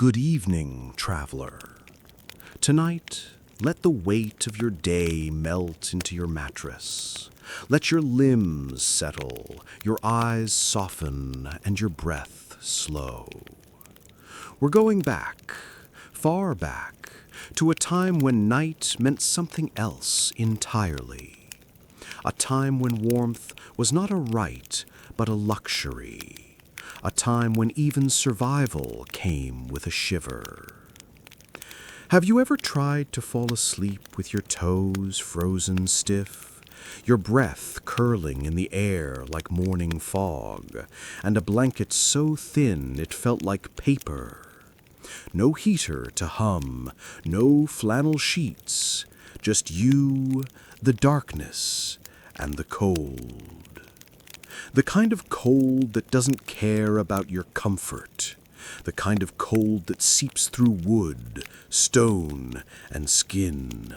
Good evening, traveler. Tonight, let the weight of your day melt into your mattress. Let your limbs settle, your eyes soften, and your breath slow. We're going back, far back, to a time when night meant something else entirely. A time when warmth was not a right, but a luxury. A time when even survival came with a shiver. Have you ever tried to fall asleep with your toes frozen stiff, your breath curling in the air like morning fog, and a blanket so thin it felt like paper? No heater to hum, no flannel sheets, just you, the darkness, and the cold. The kind of cold that doesn't care about your comfort. The kind of cold that seeps through wood, stone, and skin.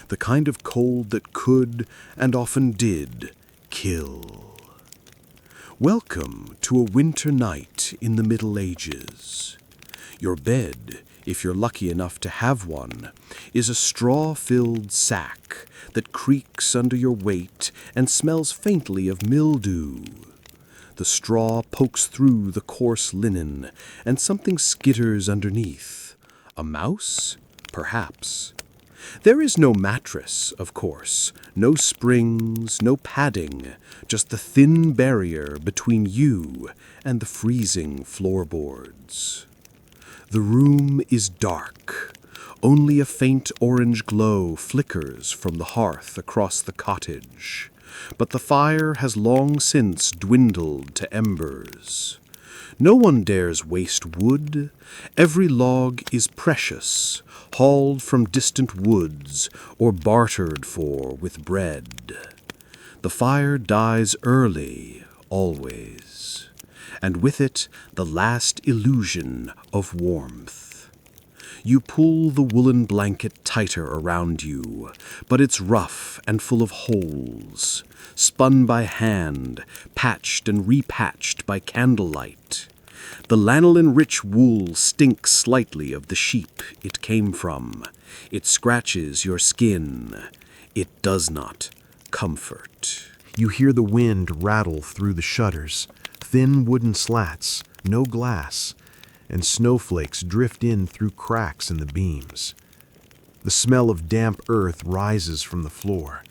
The kind of cold that could, and often did, kill. Welcome to a winter night in the Middle Ages. Your bed, if you're lucky enough to have one, is a straw-filled sack that creaks under your weight and smells faintly of mildew. The straw pokes through the coarse linen, and something skitters underneath. A mouse? Perhaps. There is no mattress, of course, no springs, no padding, just the thin barrier between you and the freezing floorboards. The room is dark. Only a faint orange glow flickers from the hearth across the cottage. But the fire has long since dwindled to embers. No one dares waste wood. Every log is precious, hauled from distant woods or bartered for with bread. The fire dies early, always, and with it the last illusion of warmth. You pull the woolen blanket tighter around you, but it's rough and full of holes, spun by hand, patched and repatched by candlelight. The lanolin-rich wool stinks slightly of the sheep it came from. It scratches your skin. It does not comfort. You hear the wind rattle through the shutters, thin wooden slats, no glass, and snowflakes drift in through cracks in the beams. The smell of damp earth rises from the floor.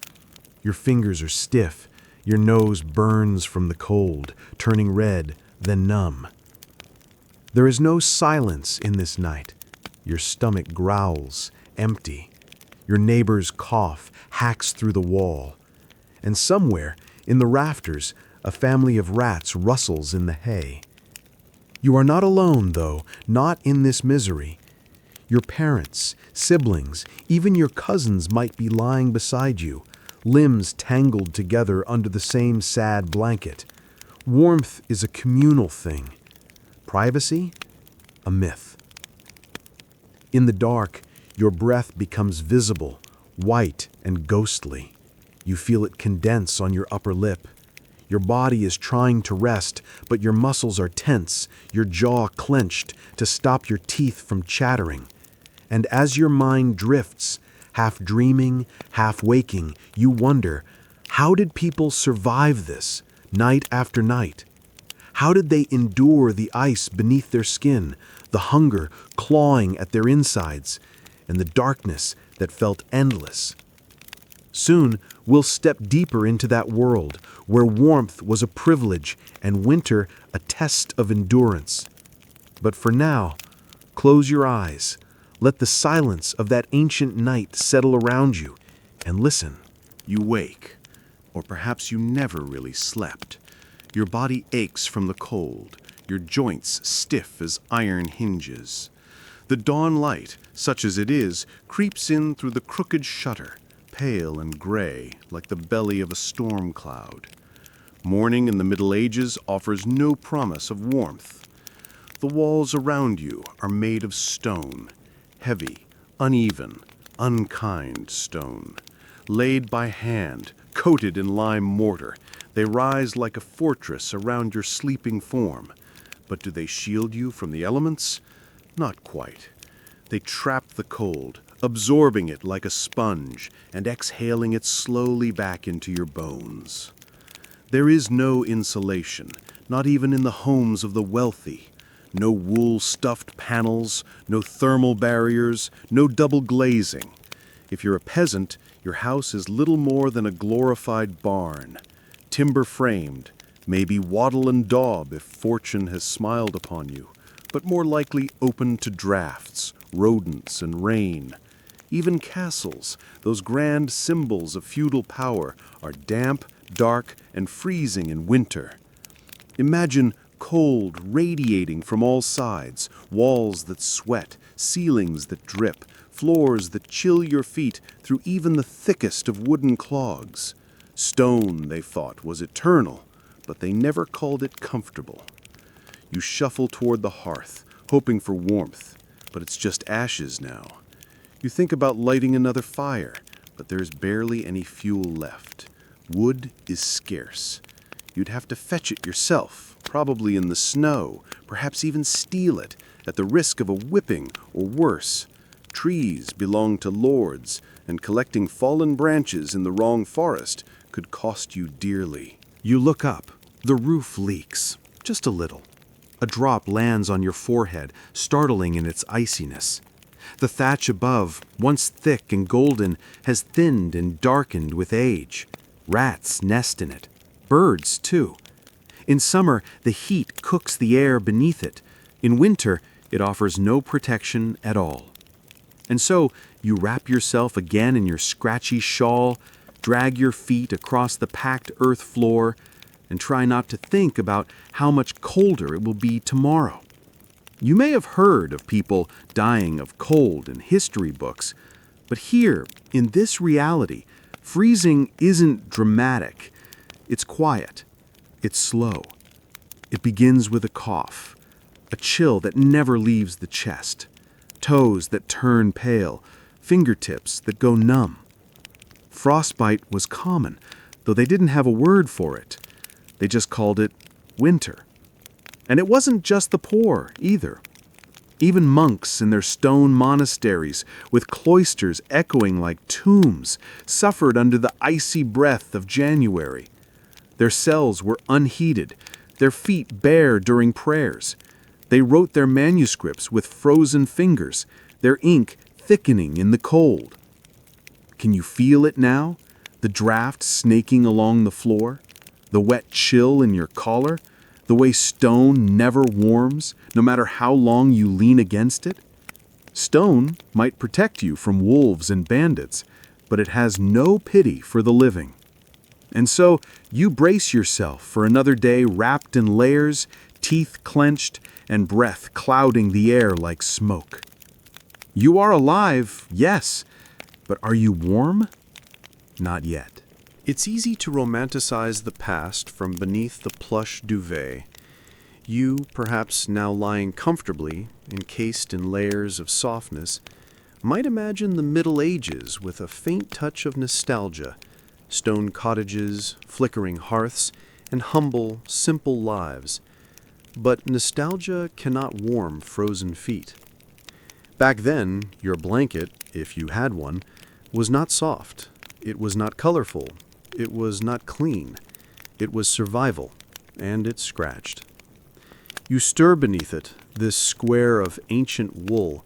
Your fingers are stiff, your nose burns from the cold, turning red, then numb. There is no silence in this night. Your stomach growls, empty. Your neighbor's cough hacks through the wall. And somewhere, in the rafters, a family of rats rustles in the hay. You are not alone, though, not in this misery. Your parents, siblings, even your cousins might be lying beside you, limbs tangled together under the same sad blanket. Warmth is a communal thing. Privacy? A myth. In the dark, your breath becomes visible, white and ghostly. You feel it condense on your upper lip. Your body is trying to rest, but your muscles are tense, your jaw clenched to stop your teeth from chattering. And as your mind drifts, half dreaming, half waking, you wonder, how did people survive this, night after night? How did they endure the ice beneath their skin, the hunger clawing at their insides, and the darkness that felt endless? Soon, we'll step deeper into that world where warmth was a privilege and winter a test of endurance. But for now, close your eyes, let the silence of that ancient night settle around you, and listen. You wake, or perhaps you never really slept. Your body aches from the cold, your joints stiff as iron hinges. The dawn light, such as it is, creeps in through the crooked shutter, pale and gray, like the belly of a storm cloud. Morning in the Middle Ages offers no promise of warmth. The walls around you are made of stone, heavy, uneven, unkind stone. Laid by hand, coated in lime mortar, they rise like a fortress around your sleeping form. But do they shield you from the elements? Not quite. They trap the cold, absorbing it like a sponge and exhaling it slowly back into your bones. There is no insulation, not even in the homes of the wealthy. No wool-stuffed panels, no thermal barriers, no double glazing. If you're a peasant, your house is little more than a glorified barn, timber-framed, maybe wattle and daub if fortune has smiled upon you, but more likely open to drafts, rodents, and rain. Even castles, those grand symbols of feudal power, are damp, dark, and freezing in winter. Imagine cold radiating from all sides, walls that sweat, ceilings that drip, floors that chill your feet through even the thickest of wooden clogs. Stone, they thought, was eternal, but they never called it comfortable. You shuffle toward the hearth, hoping for warmth, but it's just ashes now. You think about lighting another fire, but there's barely any fuel left. Wood is scarce. You'd have to fetch it yourself, probably in the snow, perhaps even steal it, at the risk of a whipping or worse. Trees belong to lords, and collecting fallen branches in the wrong forest could cost you dearly. You look up. The roof leaks, just a little. A drop lands on your forehead, startling in its iciness. The thatch above, once thick and golden, has thinned and darkened with age. Rats nest in it. Birds, too. In summer, the heat cooks the air beneath it. In winter, it offers no protection at all. And so, you wrap yourself again in your scratchy shawl, drag your feet across the packed earth floor, and try not to think about how much colder it will be tomorrow. You may have heard of people dying of cold in history books, but here, in this reality, freezing isn't dramatic. It's quiet. It's slow. It begins with a cough, a chill that never leaves the chest, toes that turn pale, fingertips that go numb. Frostbite was common, though they didn't have a word for it. They just called it winter. And it wasn't just the poor, either. Even monks in their stone monasteries, with cloisters echoing like tombs, suffered under the icy breath of January. Their cells were unheated, their feet bare during prayers. They wrote their manuscripts with frozen fingers, their ink thickening in the cold. Can you feel it now? The draft snaking along the floor? The wet chill in your collar? The way stone never warms, no matter how long you lean against it? Stone might protect you from wolves and bandits, but it has no pity for the living. And so you brace yourself for another day wrapped in layers, teeth clenched, and breath clouding the air like smoke. You are alive, yes, but are you warm? Not yet. It's easy to romanticize the past from beneath the plush duvet. You, perhaps now lying comfortably, encased in layers of softness, might imagine the Middle Ages with a faint touch of nostalgia, stone cottages, flickering hearths, and humble, simple lives. But nostalgia cannot warm frozen feet. Back then, your blanket, if you had one, was not soft. It was not colorful. It was not clean. It was survival, and it scratched. You stir beneath it, this square of ancient wool.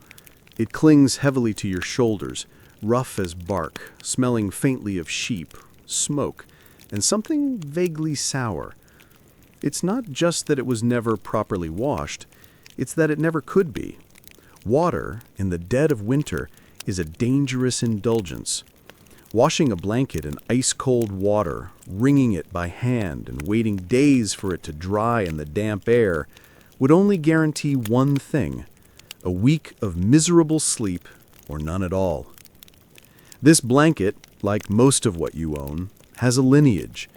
It clings heavily to your shoulders, rough as bark, smelling faintly of sheep, smoke, and something vaguely sour. It's not just that it was never properly washed, it's that it never could be. Water, in the dead of winter, is a dangerous indulgence. Washing a blanket in ice-cold water, wringing it by hand and waiting days for it to dry in the damp air, would only guarantee one thing: a week of miserable sleep or none at all. This blanket, like most of what you own, has a lineage.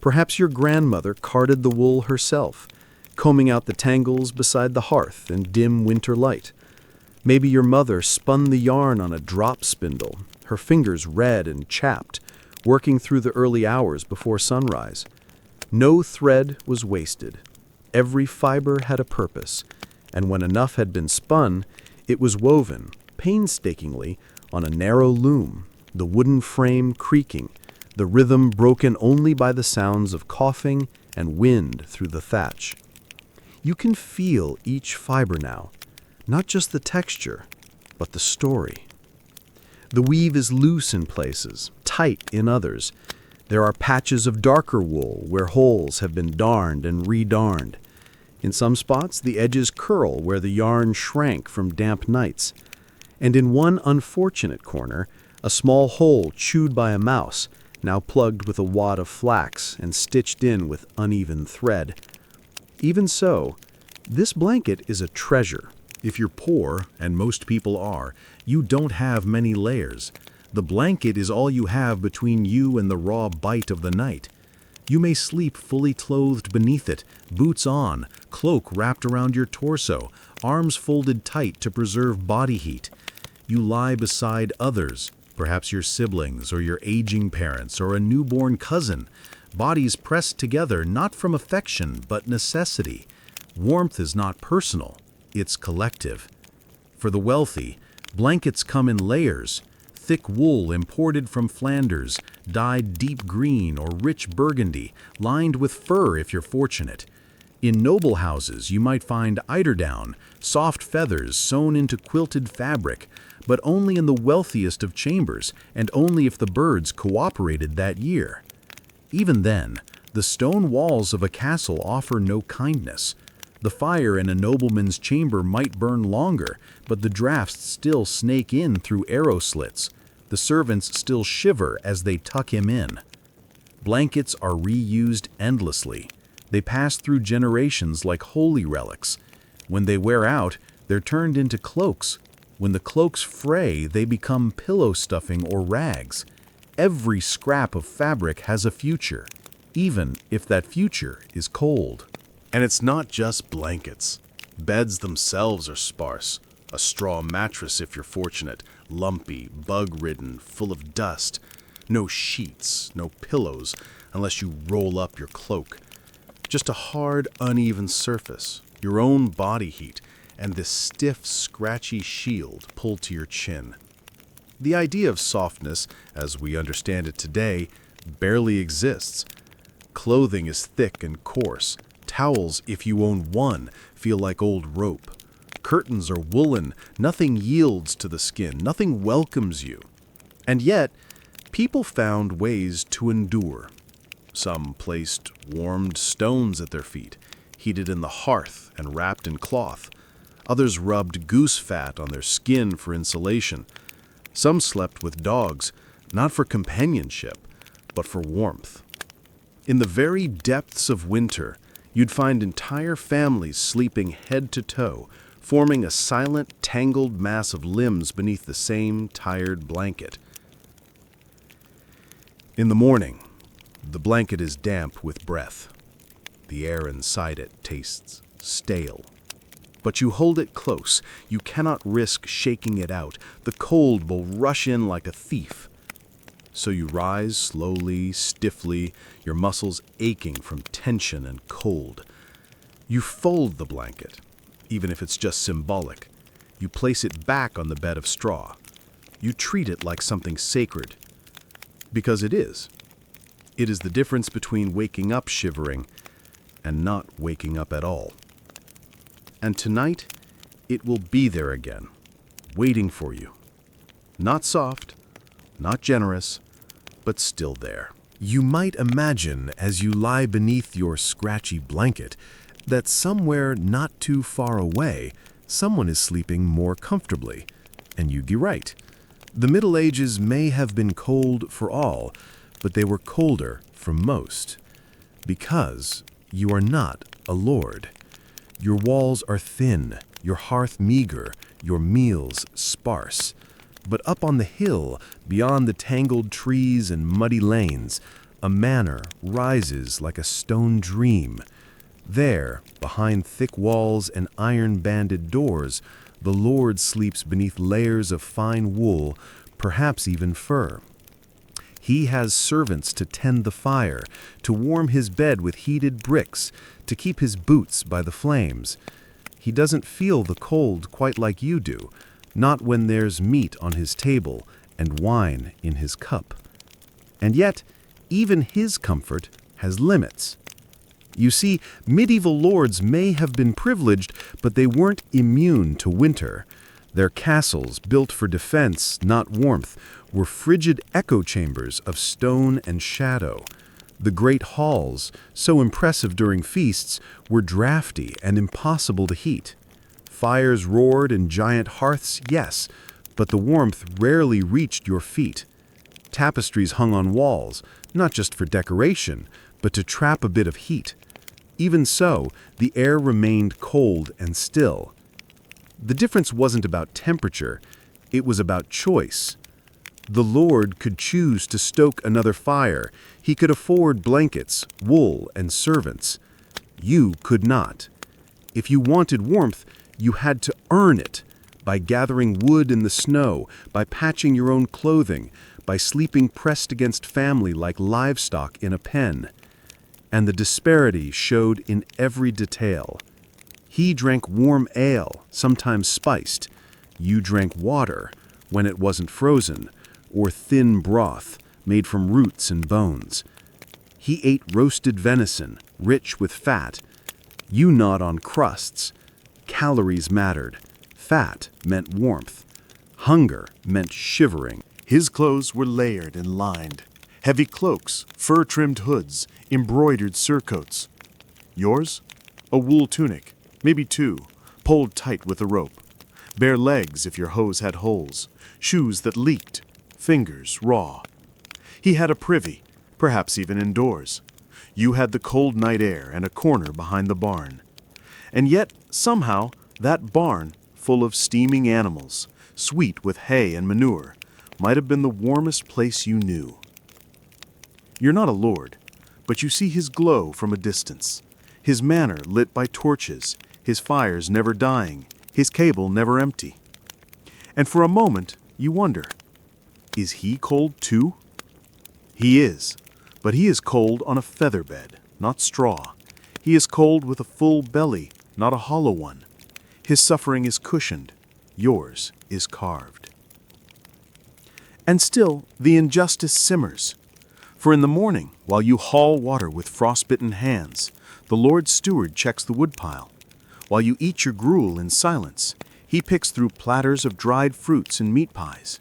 Perhaps your grandmother carded the wool herself, combing out the tangles beside the hearth in dim winter light. Maybe your mother spun the yarn on a drop spindle, her fingers red and chapped, working through the early hours before sunrise. No thread was wasted. Every fiber had a purpose, and when enough had been spun, It was woven, painstakingly, on a narrow loom, the wooden frame creaking, the rhythm broken only by the sounds of coughing and wind through the thatch. You can feel each fiber now, not just the texture, but the story. The weave is loose in places, tight in others. There are patches of darker wool where holes have been darned and redarned. In some spots, the edges curl where the yarn shrank from damp nights. And in one unfortunate corner, a small hole chewed by a mouse, now plugged with a wad of flax and stitched in with uneven thread. Even so, this blanket is a treasure. If you're poor, and most people are, you don't have many layers. The blanket is all you have between you and the raw bite of the night. You may sleep fully clothed beneath it, boots on, cloak wrapped around your torso, arms folded tight to preserve body heat. You lie beside others, perhaps your siblings or your aging parents or a newborn cousin, bodies pressed together not from affection but necessity. Warmth is not personal, it's collective. For the wealthy, blankets come in layers, thick wool imported from Flanders, dyed deep green or rich burgundy, lined with fur if you're fortunate. In noble houses, you might find eiderdown, soft feathers sewn into quilted fabric, but only in the wealthiest of chambers and only if the birds cooperated that year. Even then, the stone walls of a castle offer no kindness. The fire in a nobleman's chamber might burn longer, but the drafts still snake in through arrow slits. The servants still shiver as they tuck him in. Blankets are reused endlessly. They pass through generations like holy relics. When they wear out, they're turned into cloaks. When the cloaks fray, they become pillow stuffing or rags. Every scrap of fabric has a future, even if that future is cold. And it's not just blankets. Beds themselves are sparse. A straw mattress if you're fortunate, lumpy, bug-ridden, full of dust. No sheets, no pillows, unless you roll up your cloak. Just a hard, uneven surface, your own body heat, and this stiff, scratchy shield pulled to your chin. The idea of softness, as we understand it today, barely exists. Clothing is thick and coarse. Towels, if you own one, feel like old rope. Curtains are woolen. Nothing yields to the skin. Nothing welcomes you. And yet, people found ways to endure. Some placed warmed stones at their feet, heated in the hearth and wrapped in cloth. Others rubbed goose fat on their skin for insulation. Some slept with dogs, not for companionship, but for warmth. In the very depths of winter, you'd find entire families sleeping head to toe, forming a silent, tangled mass of limbs beneath the same tired blanket. In the morning, the blanket is damp with breath. The air inside it tastes stale. But you hold it close. You cannot risk shaking it out. The cold will rush in like a thief. So you rise slowly, stiffly, your muscles aching from tension and cold. You fold the blanket, even if it's just symbolic. You place it back on the bed of straw. You treat it like something sacred. Because it is. It is the difference between waking up shivering and not waking up at all. And tonight, it will be there again, waiting for you. Not soft, not generous, but still there. You might imagine, as you lie beneath your scratchy blanket, that somewhere not too far away, someone is sleeping more comfortably. And you'd be right. The Middle Ages may have been cold for all, but they were colder for most. Because you are not a lord. Your walls are thin, your hearth meager, your meals sparse. But up on the hill, beyond the tangled trees and muddy lanes, a manor rises like a stone dream. There, behind thick walls and iron-banded doors, the lord sleeps beneath layers of fine wool, perhaps even fur. He has servants to tend the fire, to warm his bed with heated bricks, to keep his boots by the flames. he doesn't feel the cold quite like you do, not when there's meat on his table and wine in his cup. And yet, even his comfort has limits. You see, medieval lords may have been privileged, but they weren't immune to winter. Their castles, built for defense, not warmth, were frigid echo chambers of stone and shadow. The great halls, so impressive during feasts, were drafty and impossible to heat. Fires roared in giant hearths, yes, but the warmth rarely reached your feet. Tapestries hung on walls, not just for decoration, but to trap a bit of heat. Even so, the air remained cold and still. The difference wasn't about temperature, it was about choice. The lord could choose to stoke another fire. He could afford blankets, wool, and servants. You could not. If you wanted warmth, you had to earn it by gathering wood in the snow, by patching your own clothing, by sleeping pressed against family like livestock in a pen. And the disparity showed in every detail. He drank warm ale, sometimes spiced. You drank water, when it wasn't frozen, or thin broth made from roots and bones. He ate roasted venison, rich with fat. You gnawed on crusts. Calories mattered. Fat meant warmth. Hunger meant shivering. His clothes were layered and lined. Heavy cloaks, fur-trimmed hoods, embroidered surcoats. Yours? A wool tunic, maybe two, pulled tight with a rope. Bare legs if your hose had holes. Shoes that leaked. Fingers raw. He had a privy, perhaps even indoors. You had the cold night air and a corner behind the barn. And yet, somehow, that barn, full of steaming animals, sweet with hay and manure, might have been the warmest place you knew. You're not a lord, but you see his glow from a distance, his manor lit by torches, his fires never dying, his cable never empty. And for a moment, you wonder, is he cold too? He is, but he is cold on a feather bed, not straw. He is cold with a full belly, not a hollow one. His suffering is cushioned, yours is carved. And still, the injustice simmers. For in the morning, while you haul water with frostbitten hands, the Lord's steward checks the woodpile. While you eat your gruel in silence, he picks through platters of dried fruits and meat pies.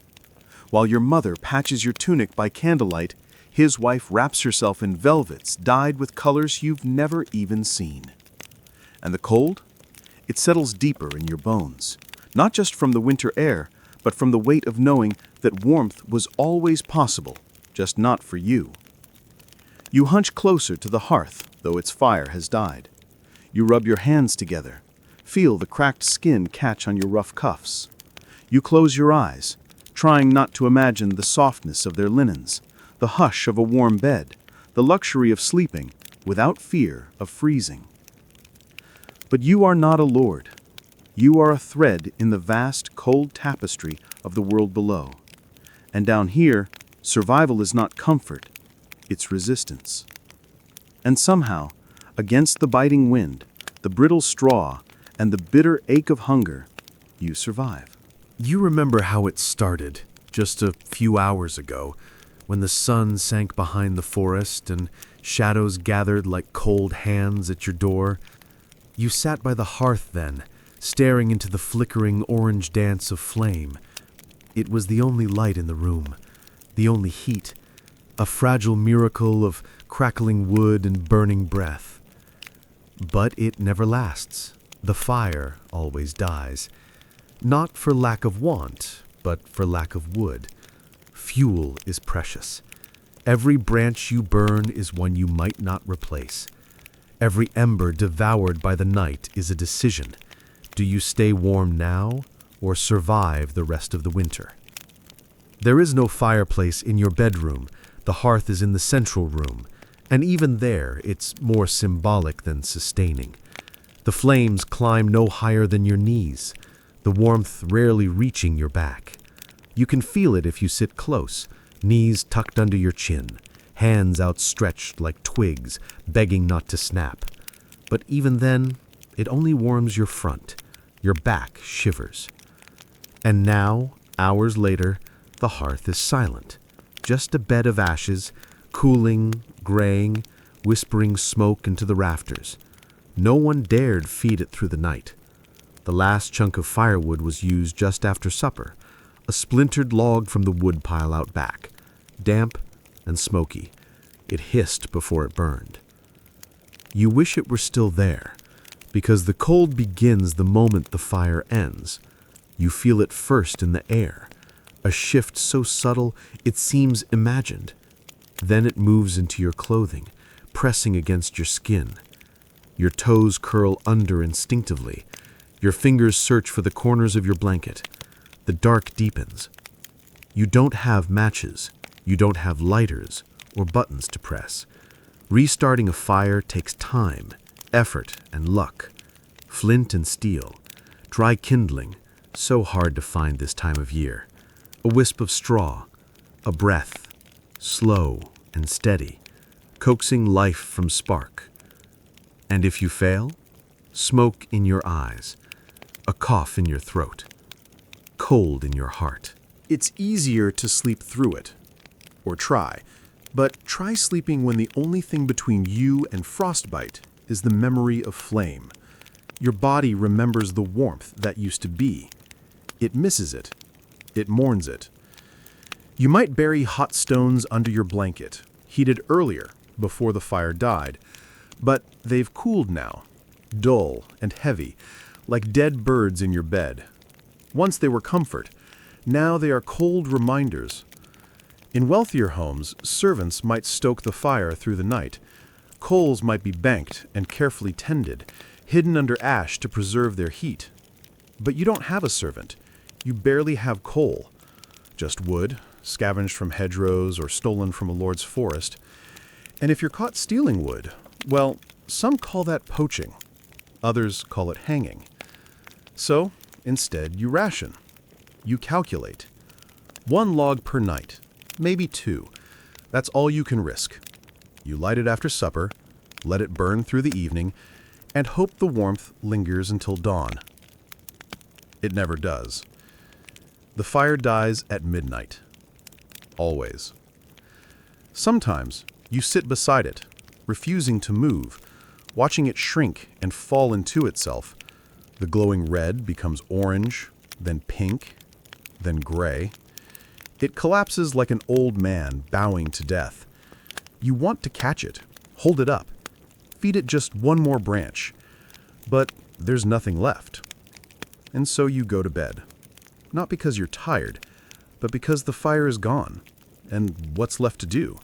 While your mother patches your tunic by candlelight, his wife wraps herself in velvets dyed with colors you've never even seen. And the cold? It settles deeper in your bones, not just from the winter air, but from the weight of knowing that warmth was always possible, just not for you. You hunch closer to the hearth, though its fire has died. You rub your hands together, feel the cracked skin catch on your rough cuffs. You close your eyes, trying not to imagine the softness of their linens, the hush of a warm bed, the luxury of sleeping without fear of freezing. But you are not a lord. You are a thread in the vast, cold tapestry of the world below. And down here, survival is not comfort, it's resistance. And somehow, against the biting wind, the brittle straw, and the bitter ache of hunger, you survive. You remember how it started, just a few hours ago, when the sun sank behind the forest and shadows gathered like cold hands at your door. You sat by the hearth then, staring into the flickering orange dance of flame. It was the only light in the room, the only heat, a fragile miracle of crackling wood and burning breath. But it never lasts. The fire always dies. Not for lack of want, but for lack of wood. Fuel is precious. Every branch you burn is one you might not replace. Every ember devoured by the night is a decision. Do you stay warm now or survive the rest of the winter? There is no fireplace in your bedroom. The hearth is in the central room, and even there it's more symbolic than sustaining. The flames climb no higher than your knees, the warmth rarely reaching your back. You can feel it if you sit close, knees tucked under your chin, hands outstretched like twigs, begging not to snap. But even then, it only warms your front. Your back shivers. And now, hours later, the hearth is silent. Just a bed of ashes, cooling, graying, whispering smoke into the rafters. No one dared feed it through the night. The last chunk of firewood was used just after supper, a splintered log from the woodpile out back, damp and smoky. It hissed before it burned. You wish it were still there, because the cold begins the moment the fire ends. You feel it first in the air, a shift so subtle it seems imagined. Then it moves into your clothing, pressing against your skin. Your toes curl under instinctively. Your fingers search for the corners of your blanket. The dark deepens. You don't have matches. You don't have lighters or buttons to press. Restarting a fire takes time, effort, and luck. Flint and steel, dry kindling, so hard to find this time of year. A wisp of straw, a breath, slow and steady, coaxing life from spark. And if you fail, smoke in your eyes, a cough in your throat, cold in your heart. It's easier to sleep through it, or try, but try sleeping when the only thing between you and frostbite is the memory of flame. Your body remembers the warmth that used to be. It misses it. It mourns it. You might bury hot stones under your blanket, heated earlier, before the fire died, but they've cooled now, dull and heavy, like dead birds in your bed. Once they were comfort, now they are cold reminders. In wealthier homes, servants might stoke the fire through the night. Coals might be banked and carefully tended, hidden under ash to preserve their heat. But you don't have a servant. You barely have coal. Just wood, scavenged from hedgerows or stolen from a lord's forest. And if you're caught stealing wood, well, some call that poaching. Others call it hanging. So, instead, you ration. You calculate. 1 log per night, maybe 2. That's all you can risk. You light it after supper, let it burn through the evening, and hope the warmth lingers until dawn. It never does. The fire dies at midnight. Always. Sometimes you sit beside it, refusing to move, watching it shrink and fall into itself. The glowing red becomes orange, then pink, then gray. It collapses like an old man bowing to death. You want to catch it, hold it up, feed it just one more branch. But there's nothing left. And so you go to bed. Not because you're tired, but because the fire is gone. And what's left to do?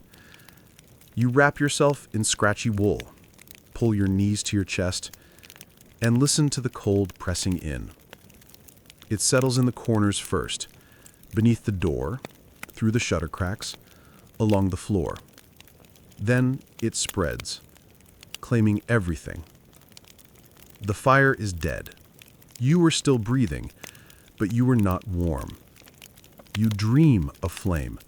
You wrap yourself in scratchy wool, pull your knees to your chest, and listen to the cold pressing in. It settles in the corners first, beneath the door, through the shutter cracks, along the floor. Then it spreads, claiming everything. The fire is dead. You were still breathing, but you were not warm. You dream of flame,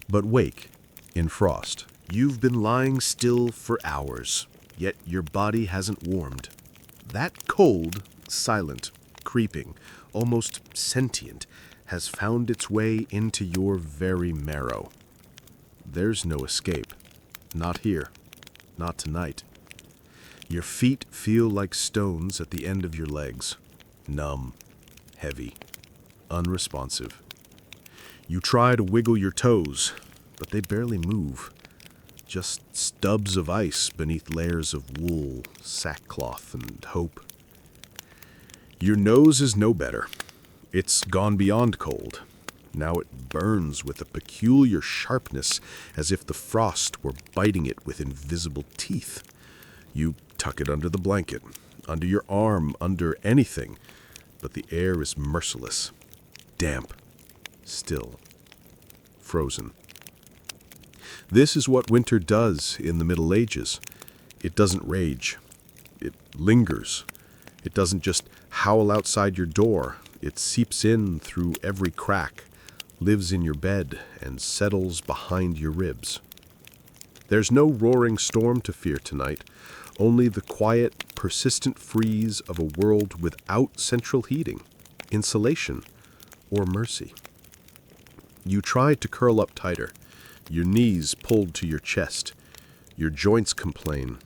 but wake in frost. You've been lying still for hours, yet your body hasn't warmed. That cold, silent, creeping, almost sentient, has found its way into your very marrow. There's no escape. Not here. Not tonight. Your feet feel like stones at the end of your legs. Numb, heavy, unresponsive. You try to wiggle your toes, but they barely move. Just stubs of ice beneath layers of wool, sackcloth, and hope. Your nose is no better. It's gone beyond cold. Now it burns with a peculiar sharpness, as if the frost were biting it with invisible teeth. You tuck it under the blanket, under your arm, under anything, but the air is merciless, damp, still, frozen. This is what winter does in the Middle Ages. It doesn't rage. It lingers. It doesn't just howl outside your door. It seeps in through every crack, lives in your bed, and settles behind your ribs. There's no roaring storm to fear tonight. only the quiet, persistent freeze of a world without central heating, insulation, or mercy. You try to curl up tighter, your knees pulled to your chest. Your joints complain.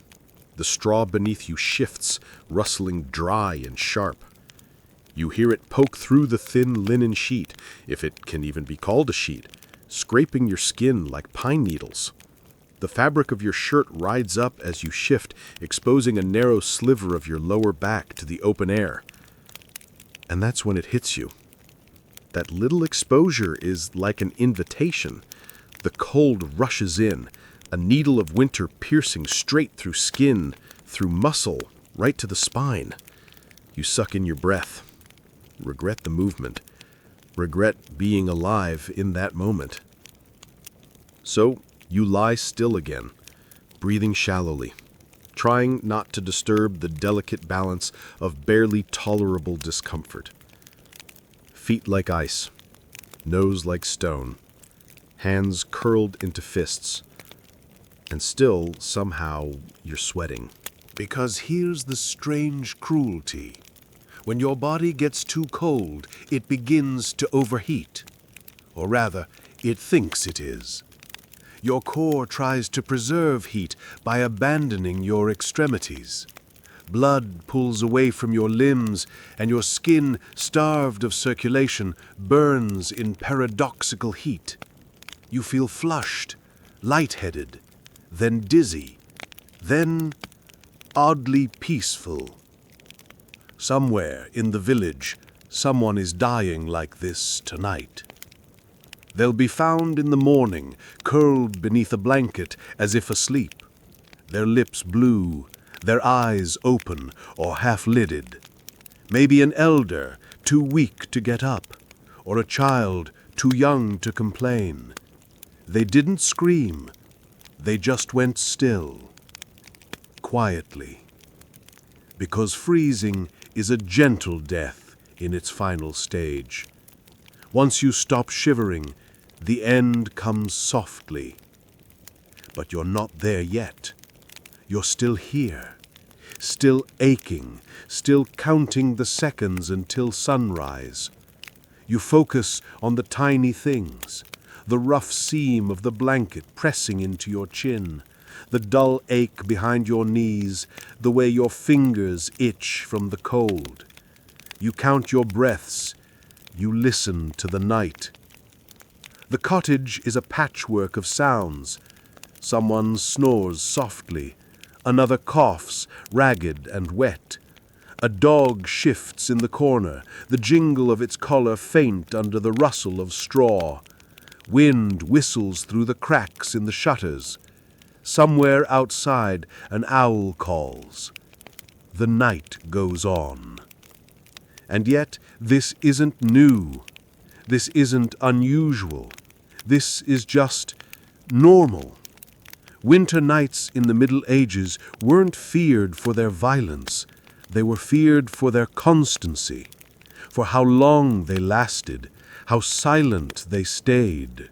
The straw beneath you shifts, rustling dry and sharp. You hear it poke through the thin linen sheet, if it can even be called a sheet, scraping your skin like pine needles. The fabric of your shirt rides up as you shift, exposing a narrow sliver of your lower back to the open air. And that's when it hits you. That little exposure is like an invitation. The cold rushes in, a needle of winter piercing straight through skin, through muscle, right to the spine. You suck in your breath, regret the movement, regret being alive in that moment. So you lie still again, breathing shallowly, trying not to disturb the delicate balance of barely tolerable discomfort. Feet like ice, nose like stone, hands curled into fists, and still, somehow, you're sweating. Because here's the strange cruelty. When your body gets too cold, it begins to overheat. Or rather, it thinks it is. Your core tries to preserve heat by abandoning your extremities. Blood pulls away from your limbs, and your skin, starved of circulation, burns in paradoxical heat. You feel flushed, lightheaded, then dizzy, then oddly peaceful. Somewhere in the village, someone is dying like this tonight. They'll be found in the morning, curled beneath a blanket as if asleep, their lips blue, their eyes open or half-lidded. Maybe an elder, too weak to get up, or a child too young to complain. They didn't scream, they just went still, quietly. Because freezing is a gentle death in its final stage. Once you stop shivering, the end comes softly. But you're not there yet. You're still here, still aching, still counting the seconds until sunrise. You focus on the tiny things, the rough seam of the blanket pressing into your chin, the dull ache behind your knees, the way your fingers itch from the cold. You count your breaths, you listen to the night. The cottage is a patchwork of sounds. Someone snores softly, another coughs, ragged and wet. A dog shifts in the corner, the jingle of its collar faint under the rustle of straw. Wind whistles through the cracks in the shutters. Somewhere outside, an owl calls. The night goes on. And yet, this isn't new. This isn't unusual. This is just normal. Winter nights in the Middle Ages weren't feared for their violence. They were feared for their constancy, for how long they lasted, how silent they stayed.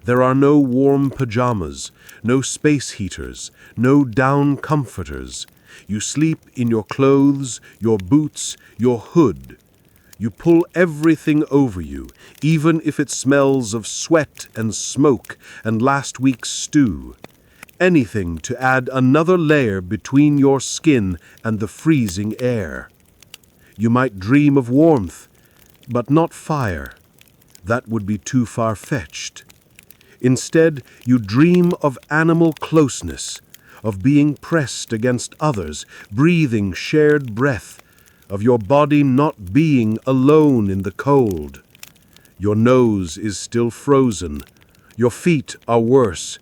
There are no warm pajamas, no space heaters, no down comforters. You sleep in your clothes, your boots, your hood. You pull everything over you, even if it smells of sweat and smoke and last week's stew. Anything to add another layer between your skin and the freezing air. You might dream of warmth, but not fire. That would be too far-fetched. Instead, you dream of animal closeness, of being pressed against others, breathing shared breath, of your body not being alone in the cold. Your nose is still frozen. Your feet are worse.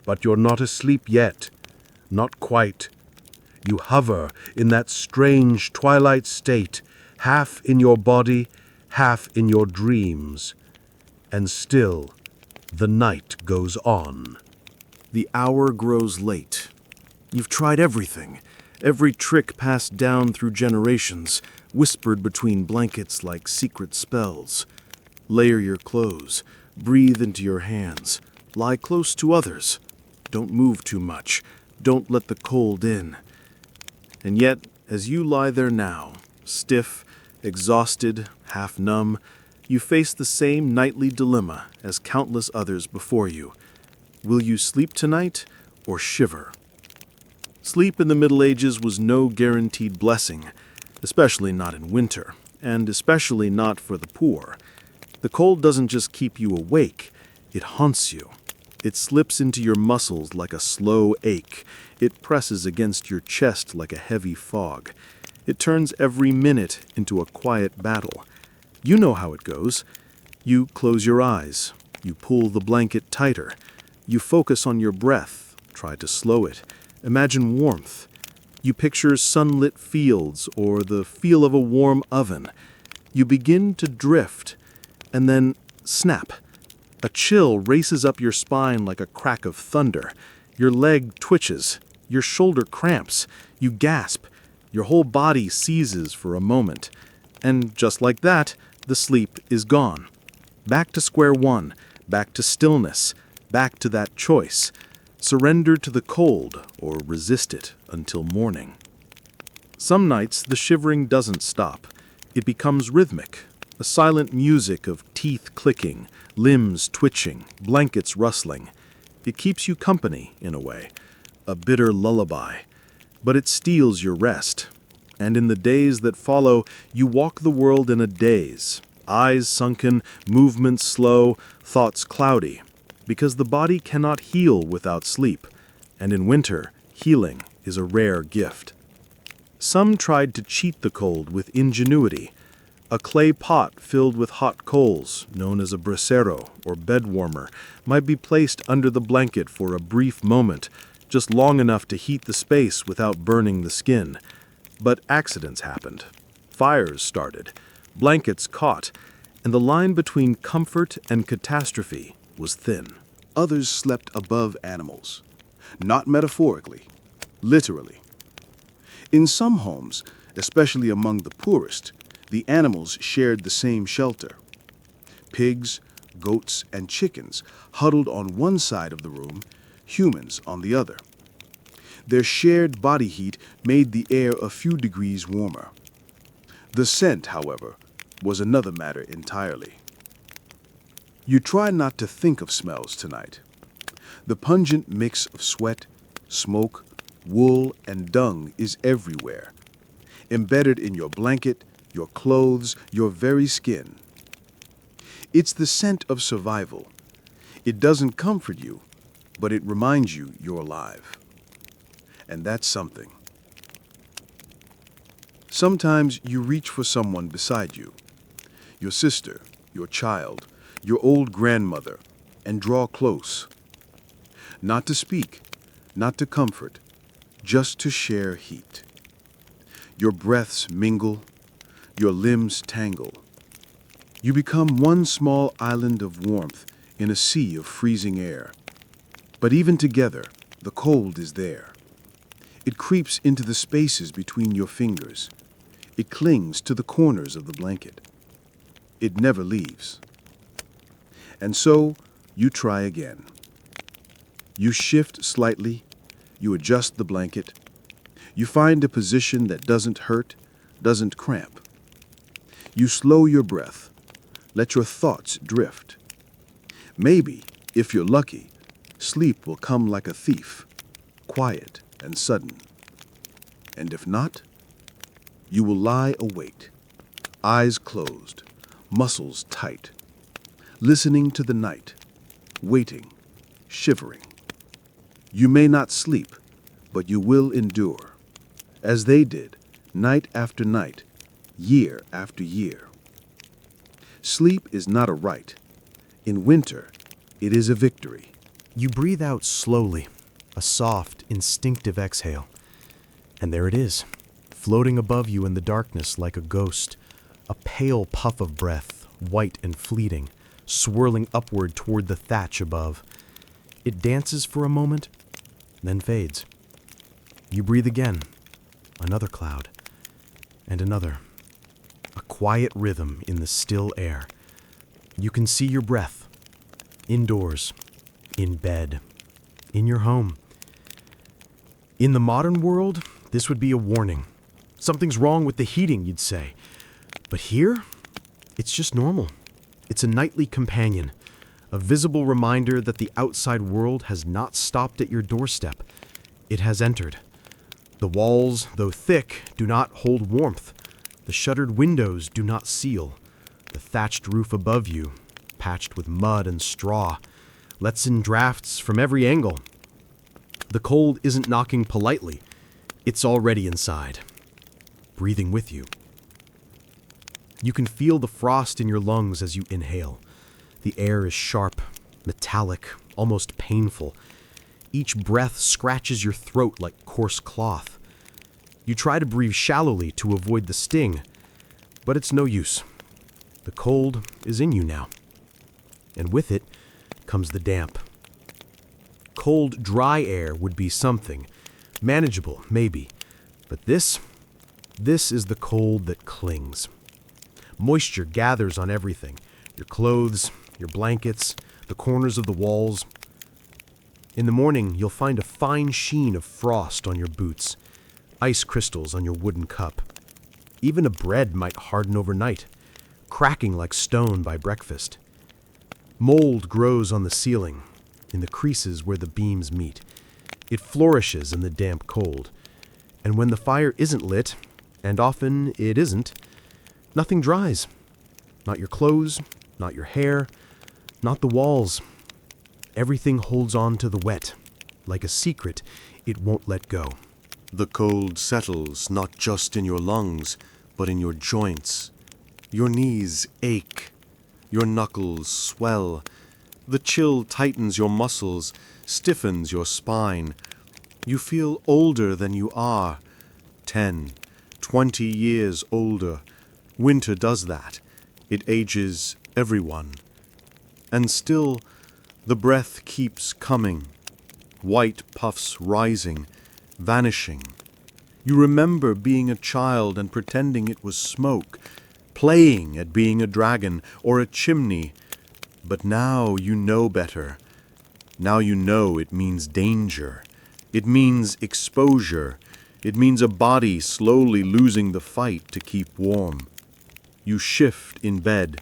But you're not asleep yet. Not quite. You hover in that strange twilight state, half in your body, half in your dreams. And still, the night goes on. The hour grows late. You've tried everything, every trick passed down through generations, whispered between blankets like secret spells. Layer your clothes, breathe into your hands, lie close to others. Don't move too much. Don't let the cold in. And yet, as you lie there now, stiff, exhausted, half numb, you face the same nightly dilemma as countless others before you. Will you sleep tonight or shiver? Sleep in the Middle Ages was no guaranteed blessing, especially not in winter, and especially not for the poor. The cold doesn't just keep you awake, it haunts you. It slips into your muscles like a slow ache. It presses against your chest like a heavy fog. It turns every minute into a quiet battle. You know how it goes. You close your eyes. You pull the blanket tighter. You focus on your breath. Try to slow it. Imagine warmth. You picture sunlit fields or the feel of a warm oven. You begin to drift, and then snap. A chill races up your spine like a crack of thunder. Your leg twitches. Your shoulder cramps. You gasp. Your whole body seizes for a moment. And just like that, the sleep is gone. Back to square one. Back to stillness. Back to that choice. Surrender to the cold or resist it until morning. Some nights the shivering doesn't stop. It becomes rhythmic, a silent music of teeth clicking, limbs twitching, blankets rustling. It keeps you company, in a way, a bitter lullaby. But it steals your rest. And in the days that follow, you walk the world in a daze, eyes sunken, movements slow, thoughts cloudy, because the body cannot heal without sleep, and in winter, healing is a rare gift. Some tried to cheat the cold with ingenuity. A clay pot filled with hot coals, known as a brasero or bed warmer, might be placed under the blanket for a brief moment, just long enough to heat the space without burning the skin. But accidents happened. Fires started. Blankets caught. And the line between comfort and catastrophe was thin. Others slept above animals, not metaphorically, literally. In some homes, especially among the poorest, the animals shared the same shelter. Pigs, goats, and chickens huddled on one side of the room, humans on the other. Their shared body heat made the air a few degrees warmer. The scent, however, was another matter entirely. You try not to think of smells tonight. The pungent mix of sweat, smoke, wool, and dung is everywhere, embedded in your blanket, your clothes, your very skin. It's the scent of survival. It doesn't comfort you, but it reminds you you're alive. And that's something. Sometimes you reach for someone beside you, your sister, your child, your old grandmother, and draw close. Not to speak, not to comfort, just to share heat. Your breaths mingle, your limbs tangle. You become one small island of warmth in a sea of freezing air. But even together, the cold is there. It creeps into the spaces between your fingers. It clings to the corners of the blanket. It never leaves. And so, you try again. You shift slightly, you adjust the blanket, you find a position that doesn't hurt, doesn't cramp. You slow your breath, let your thoughts drift. Maybe, if you're lucky, sleep will come like a thief, quiet and sudden. And if not, you will lie awake, eyes closed, muscles tight, listening to the night, waiting, shivering. You may not sleep, but you will endure, as they did, night after night, year after year. Sleep is not a right. In winter, it is a victory. You breathe out slowly, a soft, instinctive exhale. And there it is, floating above you in the darkness like a ghost, a pale puff of breath, white and fleeting, swirling upward toward the thatch above. It dances for a moment, then fades. You breathe again, another cloud, and another. A quiet rhythm in the still air. You can see your breath, indoors, in bed, in your home. In the modern world, This would be a warning. Something's wrong with the heating, you'd say. But here, it's just normal. It's a nightly companion, a visible reminder that the outside world has not stopped at your doorstep. It has entered. The walls, though thick, do not hold warmth. The shuttered windows do not seal. The thatched roof above you, patched with mud and straw, lets in drafts from every angle. The cold isn't knocking politely. It's already inside, breathing with you. You can feel the frost in your lungs as you inhale. The air is sharp, metallic, almost painful. Each breath scratches your throat like coarse cloth. You try to breathe shallowly to avoid the sting, but it's no use. The cold is in you now, and with it comes the damp. Cold, dry air would be something, manageable, maybe, but this is the cold that clings. Moisture gathers on everything, your clothes, your blankets, the corners of the walls. In the morning, you'll find a fine sheen of frost on your boots, ice crystals on your wooden cup. Even a bread might harden overnight, cracking like stone by breakfast. Mold grows on the ceiling, in the creases where the beams meet. It flourishes in the damp cold. And when the fire isn't lit, and often it isn't, nothing dries. Not your clothes, not your hair, not the walls. Everything holds on to the wet. Like a secret, it won't let go. The cold settles not just in your lungs, but in your joints. Your knees ache. Your knuckles swell. The chill tightens your muscles, stiffens your spine. You feel older than you are. 10, 20 years older. Winter does that. It ages everyone. And still, the breath keeps coming. White puffs rising, vanishing. You remember being a child and pretending it was smoke, playing at being a dragon or a chimney. But now you know better. Now you know it means danger. It means exposure. It means a body slowly losing the fight to keep warm. You shift in bed.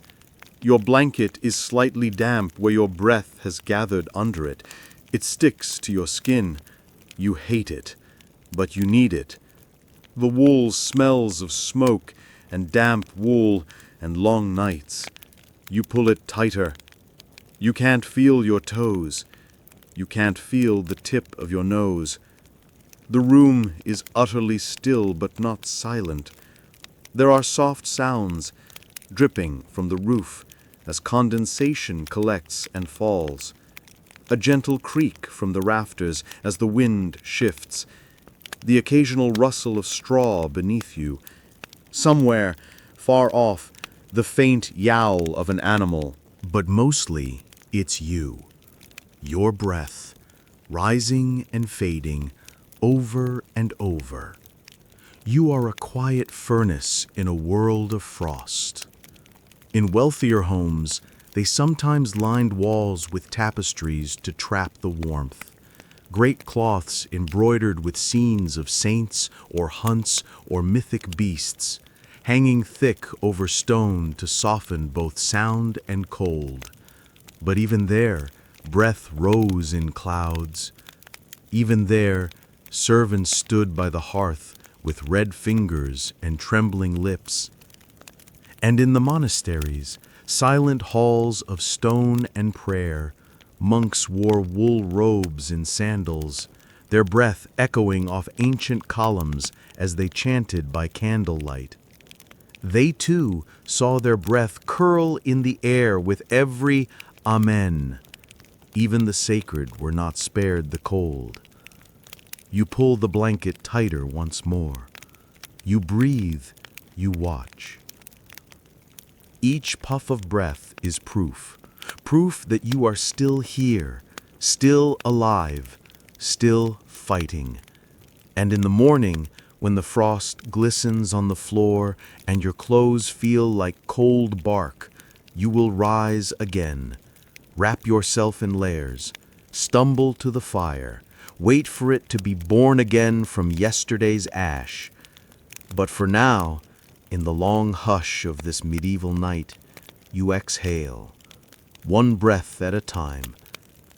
Your blanket is slightly damp where your breath has gathered under it. It sticks to your skin. You hate it, but you need it. The wool smells of smoke and damp wool and long nights. You pull it tighter. You can't feel your toes. You can't feel the tip of your nose. The room is utterly still but not silent. There are soft sounds dripping from the roof as condensation collects and falls. A gentle creak from the rafters as the wind shifts. The occasional rustle of straw beneath you. Somewhere, far off, the faint yowl of an animal. But mostly, it's you. Your breath, rising and fading, over and over. You are a quiet furnace in a world of frost. In wealthier homes, they sometimes lined walls with tapestries to trap the warmth. Great cloths embroidered with scenes of saints or hunts or mythic beasts, hanging thick over stone to soften both sound and cold. But even there, breath rose in clouds. Even there, servants stood by the hearth with red fingers and trembling lips. And in the monasteries, silent halls of stone and prayer, monks wore wool robes and sandals, their breath echoing off ancient columns as they chanted by candlelight. They too saw their breath curl in the air with every Amen. Even the sacred were not spared the cold. You pull the blanket tighter once more. You breathe, you watch. Each puff of breath is proof that you are still here, still alive, still fighting. And in the morning, when the frost glistens on the floor and your clothes feel like cold bark, you will rise again, wrap yourself in layers, stumble to the fire, Wait for it to be born again from yesterday's ash. But for now, in the long hush of this medieval night, you exhale, one breath at a time,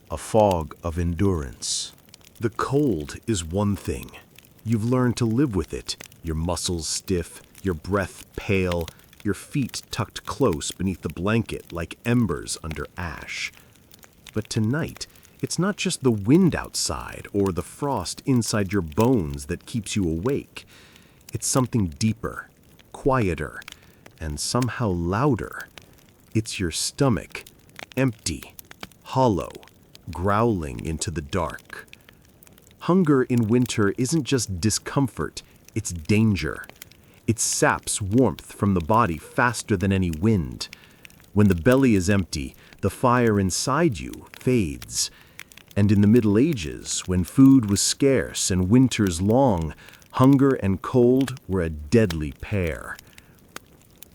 a fog of endurance. The cold is one thing. You've learned to live with it, your muscles stiff, your breath pale, your feet tucked close beneath the blanket like embers under ash. But tonight, it's not just the wind outside or the frost inside your bones that keeps you awake. It's something deeper, quieter, and somehow louder. It's your stomach, empty, hollow, growling into the dark. Hunger in winter isn't just discomfort, it's danger. It saps warmth from the body faster than any wind. When the belly is empty, the fire inside you fades. And in the Middle Ages, when food was scarce and winters long, hunger and cold were a deadly pair.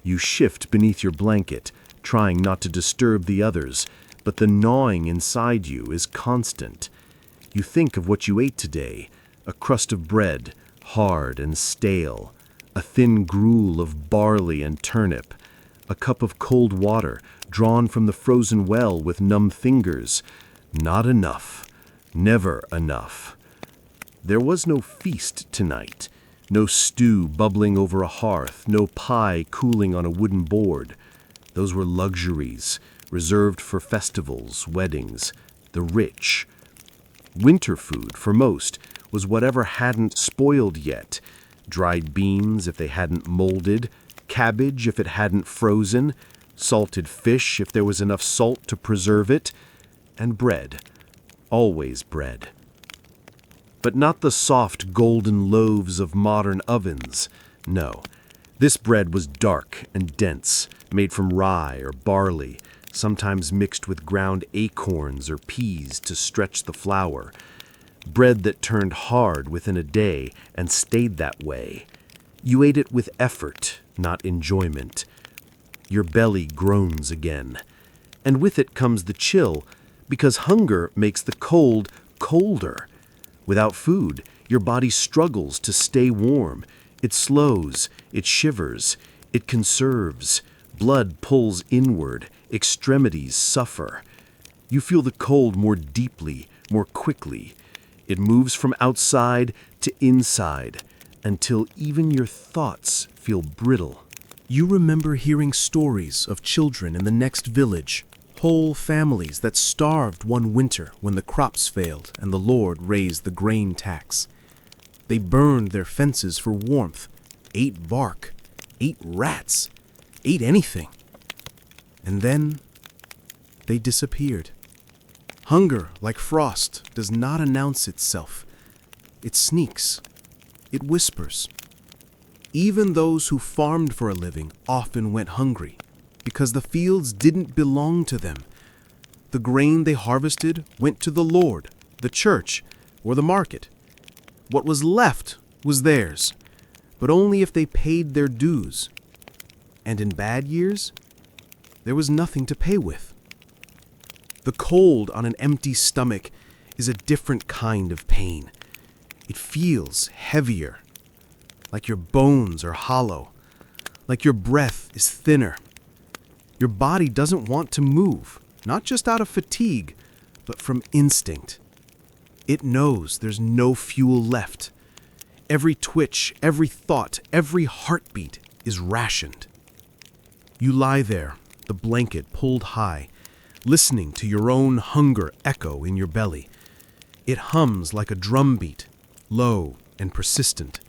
You shift beneath your blanket, trying not to disturb the others, but the gnawing inside you is constant. You think of what you ate today, a crust of bread, hard and stale, a thin gruel of barley and turnip, a cup of cold water drawn from the frozen well with numb fingers. Not enough. Never enough. There was no feast tonight, no stew bubbling over a hearth, no pie cooling on a wooden board. Those were luxuries, reserved for festivals, weddings, the rich. Winter food, for most, was whatever hadn't spoiled yet. Dried beans if they hadn't molded, cabbage if it hadn't frozen, salted fish if there was enough salt to preserve it, and bread. Always bread. But not the soft golden loaves of modern ovens. No, this bread was dark and dense, made from rye or barley, sometimes mixed with ground acorns or peas to stretch the flour. Bread that turned hard within a day and stayed that way. You ate it with effort, not enjoyment. Your belly groans again. And with it comes the chill, because hunger makes the cold colder. Without food, your body struggles to stay warm. It slows, it shivers, it conserves. Blood pulls inward, extremities suffer. You feel the cold more deeply, more quickly. It moves from outside to inside, until even your thoughts feel brittle. You remember hearing stories of children in the next village, whole families that starved one winter when the crops failed and the Lord raised the grain tax. They burned their fences for warmth, ate bark, ate rats, ate anything. And then they disappeared. Hunger, like frost, does not announce itself. It sneaks. It whispers. Even those who farmed for a living often went hungry because the fields didn't belong to them. The grain they harvested went to the Lord, the church, or the market. What was left was theirs, but only if they paid their dues. And in bad years, there was nothing to pay with. The cold on an empty stomach is a different kind of pain. It feels heavier, like your bones are hollow, like your breath is thinner. Your body doesn't want to move, not just out of fatigue, but from instinct. It knows there's no fuel left. Every twitch, every thought, every heartbeat is rationed. You lie there, the blanket pulled high, listening to your own hunger echo in your belly. It hums like a drumbeat, low and persistent.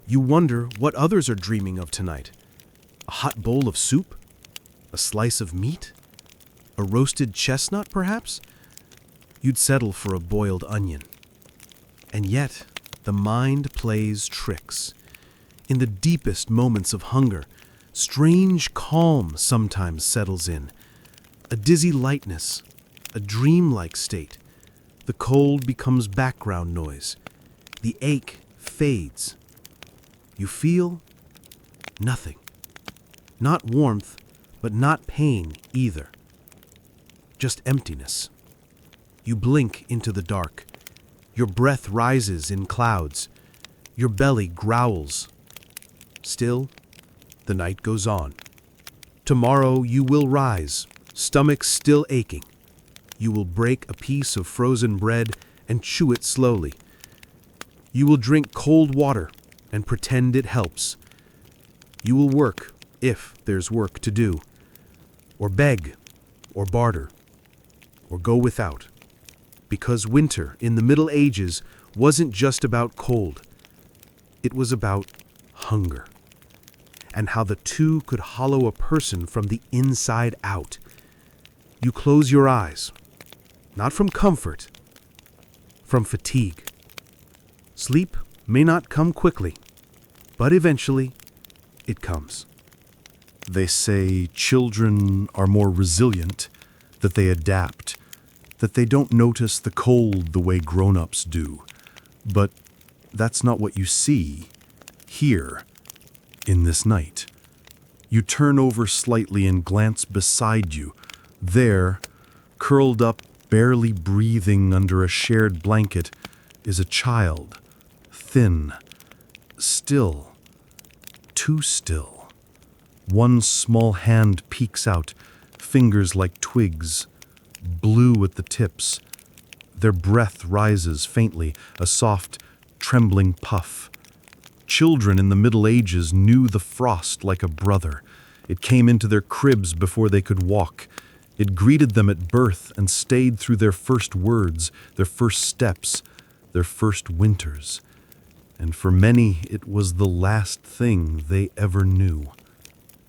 You wonder what others are dreaming of tonight. A hot bowl of soup? A slice of meat? A roasted chestnut, perhaps? You'd settle for a boiled onion. And yet, the mind plays tricks. In the deepest moments of hunger, strange calm sometimes settles in. A dizzy lightness, a dreamlike state. The cold becomes background noise. The ache fades. You feel nothing. Not warmth, but not pain either. Just emptiness. You blink into the dark. Your breath rises in clouds. Your belly growls. Still, the night goes on. Tomorrow you will rise, stomach still aching. You will break a piece of frozen bread and chew it slowly. You will drink cold water and pretend it helps. You will work, if there's work to do, or beg, or barter, or go without. Because winter in the Middle Ages wasn't just about cold. It was about hunger, and how the two could hollow a person from the inside out. You close your eyes, not from comfort, from fatigue. Sleep may not come quickly, but eventually it comes. They say children are more resilient, that they adapt, that they don't notice the cold the way grown-ups do. But that's not what you see here in this night. You turn over slightly and glance beside you. There, curled up, barely breathing under a shared blanket, is a child, thin, still, too still. One small hand peeks out, fingers like twigs, blue at the tips. Their breath rises faintly, a soft, trembling puff. Children in the Middle Ages knew the frost like a brother. It came into their cribs before they could walk. It greeted them at birth and stayed through their first words, their first steps, their first winters. And for many, it was the last thing they ever knew.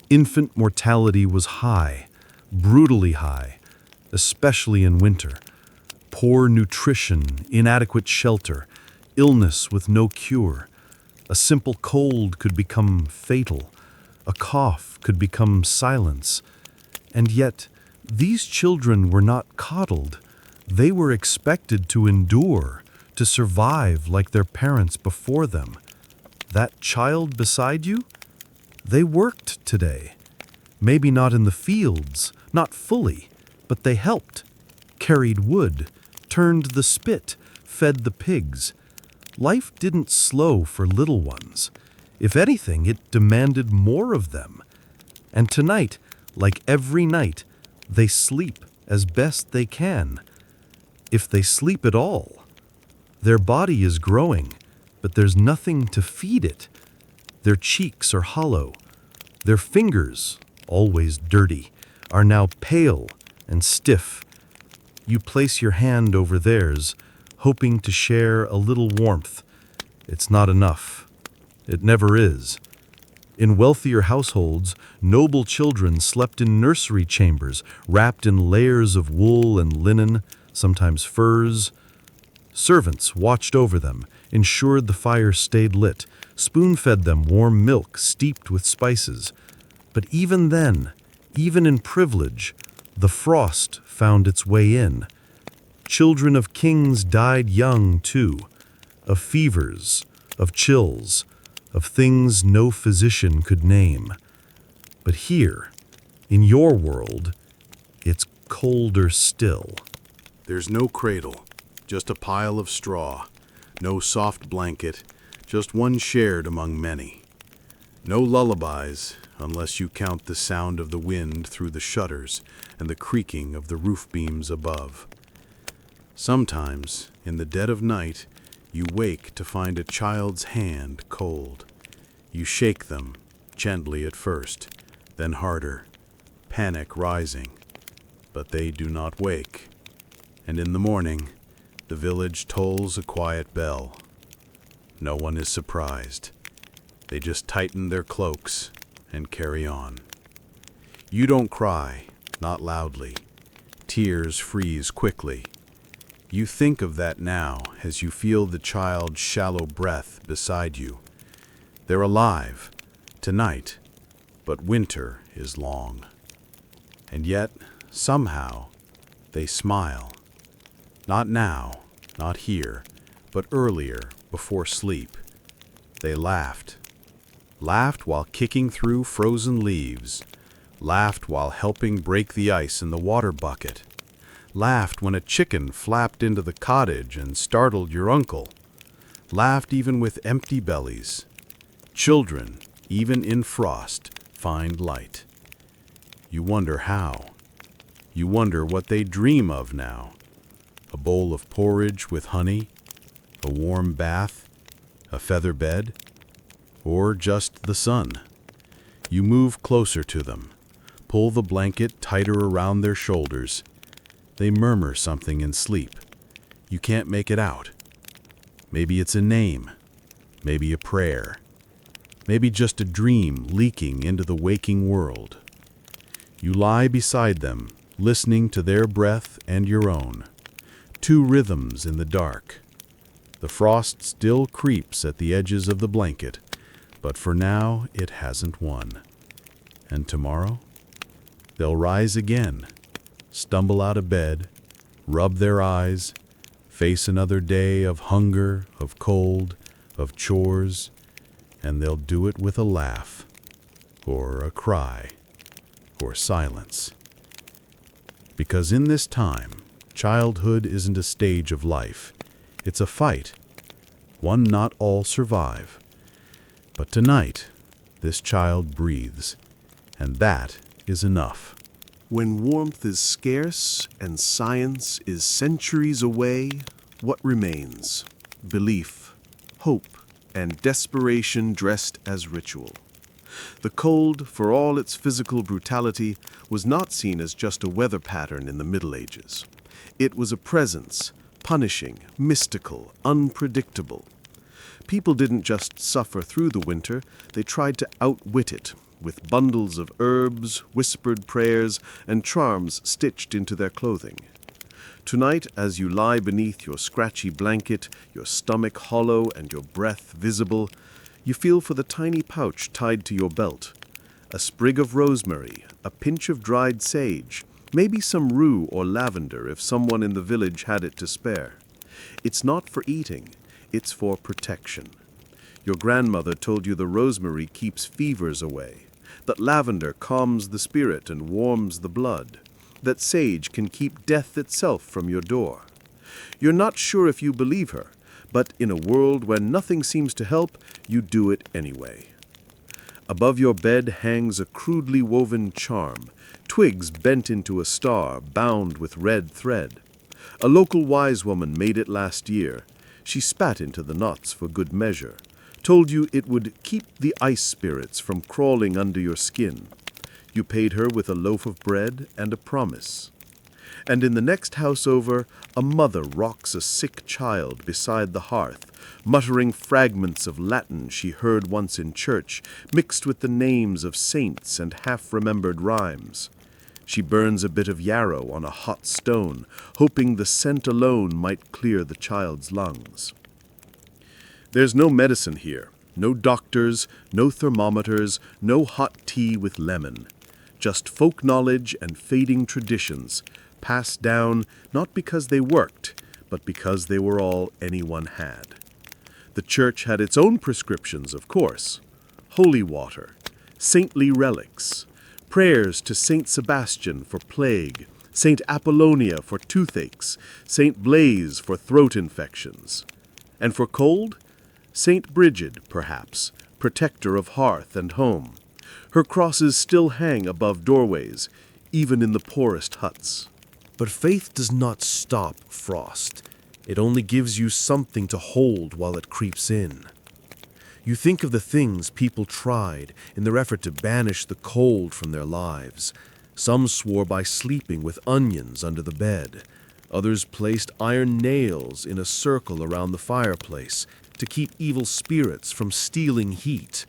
Infant mortality was high, brutally high, especially in winter. Poor nutrition, inadequate shelter, illness with no cure. A simple cold could become fatal. A cough could become silence. And yet, these children were not coddled. They were expected to endure, to survive like their parents before them. That child beside you? They worked today. Maybe not in the fields, not fully, but they helped. Carried wood, turned the spit, fed the pigs. Life didn't slow for little ones. If anything, it demanded more of them. And tonight, like every night, they sleep as best they can. If they sleep at all. Their body is growing, but there's nothing to feed it. Their cheeks are hollow. Their fingers, always dirty, are now pale and stiff. You place your hand over theirs, hoping to share a little warmth. It's not enough. It never is. In wealthier households, noble children slept in nursery chambers, wrapped in layers of wool and linen, sometimes furs. Servants watched over them, ensured the fire stayed lit, spoon-fed them warm milk steeped with spices. But even then, even in privilege, the frost found its way in. Children of kings died young, too, of fevers, of chills, of things no physician could name. But here, in your world, it's colder still. There's no cradle, just a pile of straw, no soft blanket, just one shared among many. No lullabies, unless you count the sound of the wind through the shutters and the creaking of the roof beams above. Sometimes, in the dead of night, you wake to find a child's hand cold. You shake them, gently at first, then harder, panic rising. But they do not wake. And in the morning, the village tolls a quiet bell. No one is surprised. They just tighten their cloaks and carry on. You don't cry, not loudly. Tears freeze quickly. You think of that now as you feel the child's shallow breath beside you. They're alive, tonight, but winter is long. And yet, somehow, they smile. Not now, not here, but earlier, before sleep. They laughed. Laughed while kicking through frozen leaves. Laughed while helping break the ice in the water bucket. laughed when a chicken flapped into the cottage and startled your uncle, laughed even with empty bellies. Children, even in frost, find light. You wonder how. You wonder what they dream of now. A bowl of porridge with honey, a warm bath, a feather bed, or just the sun. You move closer to them, pull the blanket tighter around their shoulders. They murmur something in sleep. You can't make it out. Maybe it's a name, maybe a prayer, maybe just a dream leaking into the waking world. You lie beside them, listening to their breath and your own. Two rhythms in the dark. The frost still creeps at the edges of the blanket, but for now it hasn't won. And tomorrow? They'll rise again, stumble out of bed, rub their eyes, face another day of hunger, of cold, of chores, and they'll do it with a laugh, or a cry, or silence. Because in this time, childhood isn't a stage of life, it's a fight, one not all survive. But tonight, this child breathes, and that is enough. When warmth is scarce and science is centuries away, what remains? Belief, hope, and desperation dressed as ritual. The cold, for all its physical brutality, was not seen as just a weather pattern in the Middle Ages. It was a presence, punishing, mystical, unpredictable. People didn't just suffer through the winter, they tried to outwit it, with bundles of herbs, whispered prayers, and charms stitched into their clothing. Tonight, as you lie beneath your scratchy blanket, your stomach hollow and your breath visible, you feel for the tiny pouch tied to your belt. A sprig of rosemary, a pinch of dried sage, maybe some rue or lavender if someone in the village had it to spare. It's not for eating, it's for protection. Your grandmother told you the rosemary keeps fevers away, that lavender calms the spirit and warms the blood, that sage can keep death itself from your door. You're not sure if you believe her, but in a world where nothing seems to help, you do it anyway. Above your bed hangs a crudely woven charm, twigs bent into a star bound with red thread. A local wise woman made it last year. She spat into the knots for good measure, told you it would keep the ice spirits from crawling under your skin. You paid her with a loaf of bread and a promise. And in the next house over, a mother rocks a sick child beside the hearth, muttering fragments of Latin she heard once in church, mixed with the names of saints and half-remembered rhymes. She burns a bit of yarrow on a hot stone, hoping the scent alone might clear the child's lungs. There's no medicine here, no doctors, no thermometers, no hot tea with lemon. Just folk knowledge and fading traditions, passed down not because they worked, but because they were all anyone had. The church had its own prescriptions, of course. Holy water, saintly relics, prayers to Saint Sebastian for plague, Saint Apollonia for toothaches, Saint Blaise for throat infections. And for cold, Saint Brigid, perhaps, protector of hearth and home. Her crosses still hang above doorways, even in the poorest huts. But faith does not stop frost. It only gives you something to hold while it creeps in. You think of the things people tried in their effort to banish the cold from their lives. Some swore by sleeping with onions under the bed. Others placed iron nails in a circle around the fireplace to keep evil spirits from stealing heat.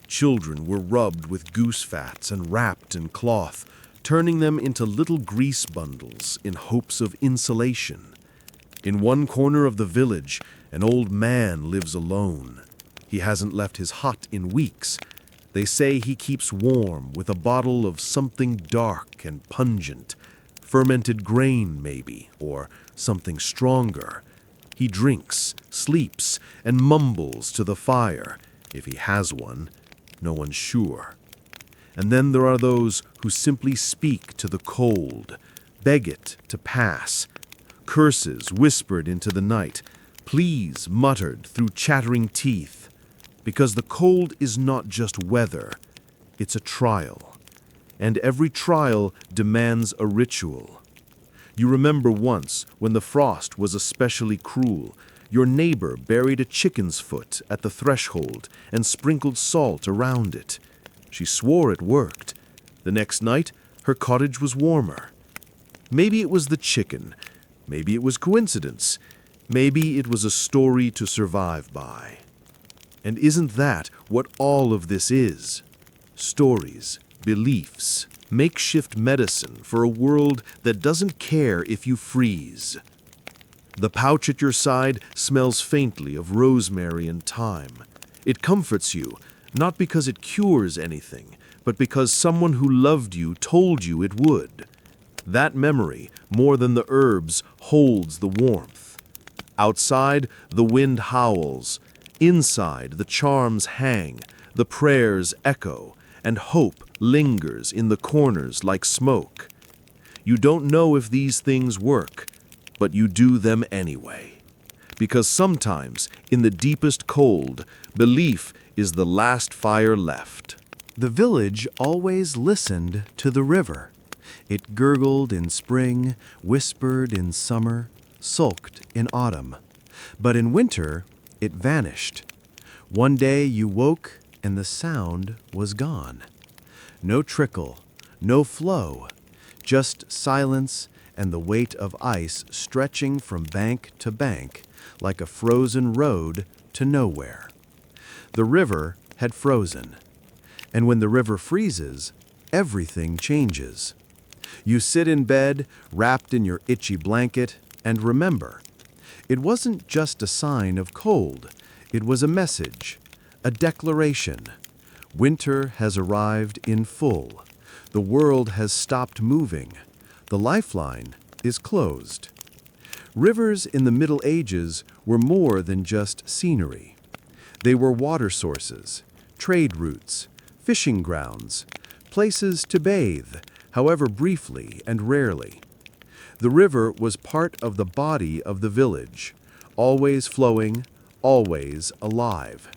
Children were rubbed with goose fats and wrapped in cloth, turning them into little grease bundles in hopes of insulation. In one corner of the village, an old man lives alone. He hasn't left his hut in weeks. They say he keeps warm with a bottle of something dark and pungent, fermented grain maybe, or something stronger. He drinks, sleeps, and mumbles to the fire, if he has one. No one's sure. And then there are those who simply speak to the cold, beg it to pass. Curses whispered into the night, pleas muttered through chattering teeth. Because the cold is not just weather, it's a trial. And every trial demands a ritual. You remember once, when the frost was especially cruel, your neighbor buried a chicken's foot at the threshold and sprinkled salt around it. She swore it worked. The next night, her cottage was warmer. Maybe it was the chicken. Maybe it was coincidence. Maybe it was a story to survive by. And isn't that what all of this is? Stories, beliefs, makeshift medicine for a world that doesn't care if you freeze. The pouch at your side smells faintly of rosemary and thyme. It comforts you, not because it cures anything, but because someone who loved you told you it would. That memory, more than the herbs, holds the warmth. Outside, the wind howls. Inside, the charms hang, the prayers echo, and hope lingers in the corners like smoke. You don't know if these things work, but you do them anyway. Because sometimes, in the deepest cold, belief is the last fire left. The village always listened to the river. It gurgled in spring, whispered in summer, sulked in autumn. But in winter, it vanished. One day you woke and the sound was gone. No trickle, no flow, just silence and the weight of ice stretching from bank to bank like a frozen road to nowhere. The river had frozen. And when the river freezes, everything changes. You sit in bed, wrapped in your itchy blanket, and remember, it wasn't just a sign of cold. It was a message, a declaration. Winter has arrived in full. The world has stopped moving. The lifeline is closed. Rivers in the Middle Ages were more than just scenery. They were water sources, trade routes, fishing grounds, places to bathe, however briefly and rarely. The river was part of the body of the village, always flowing, always alive.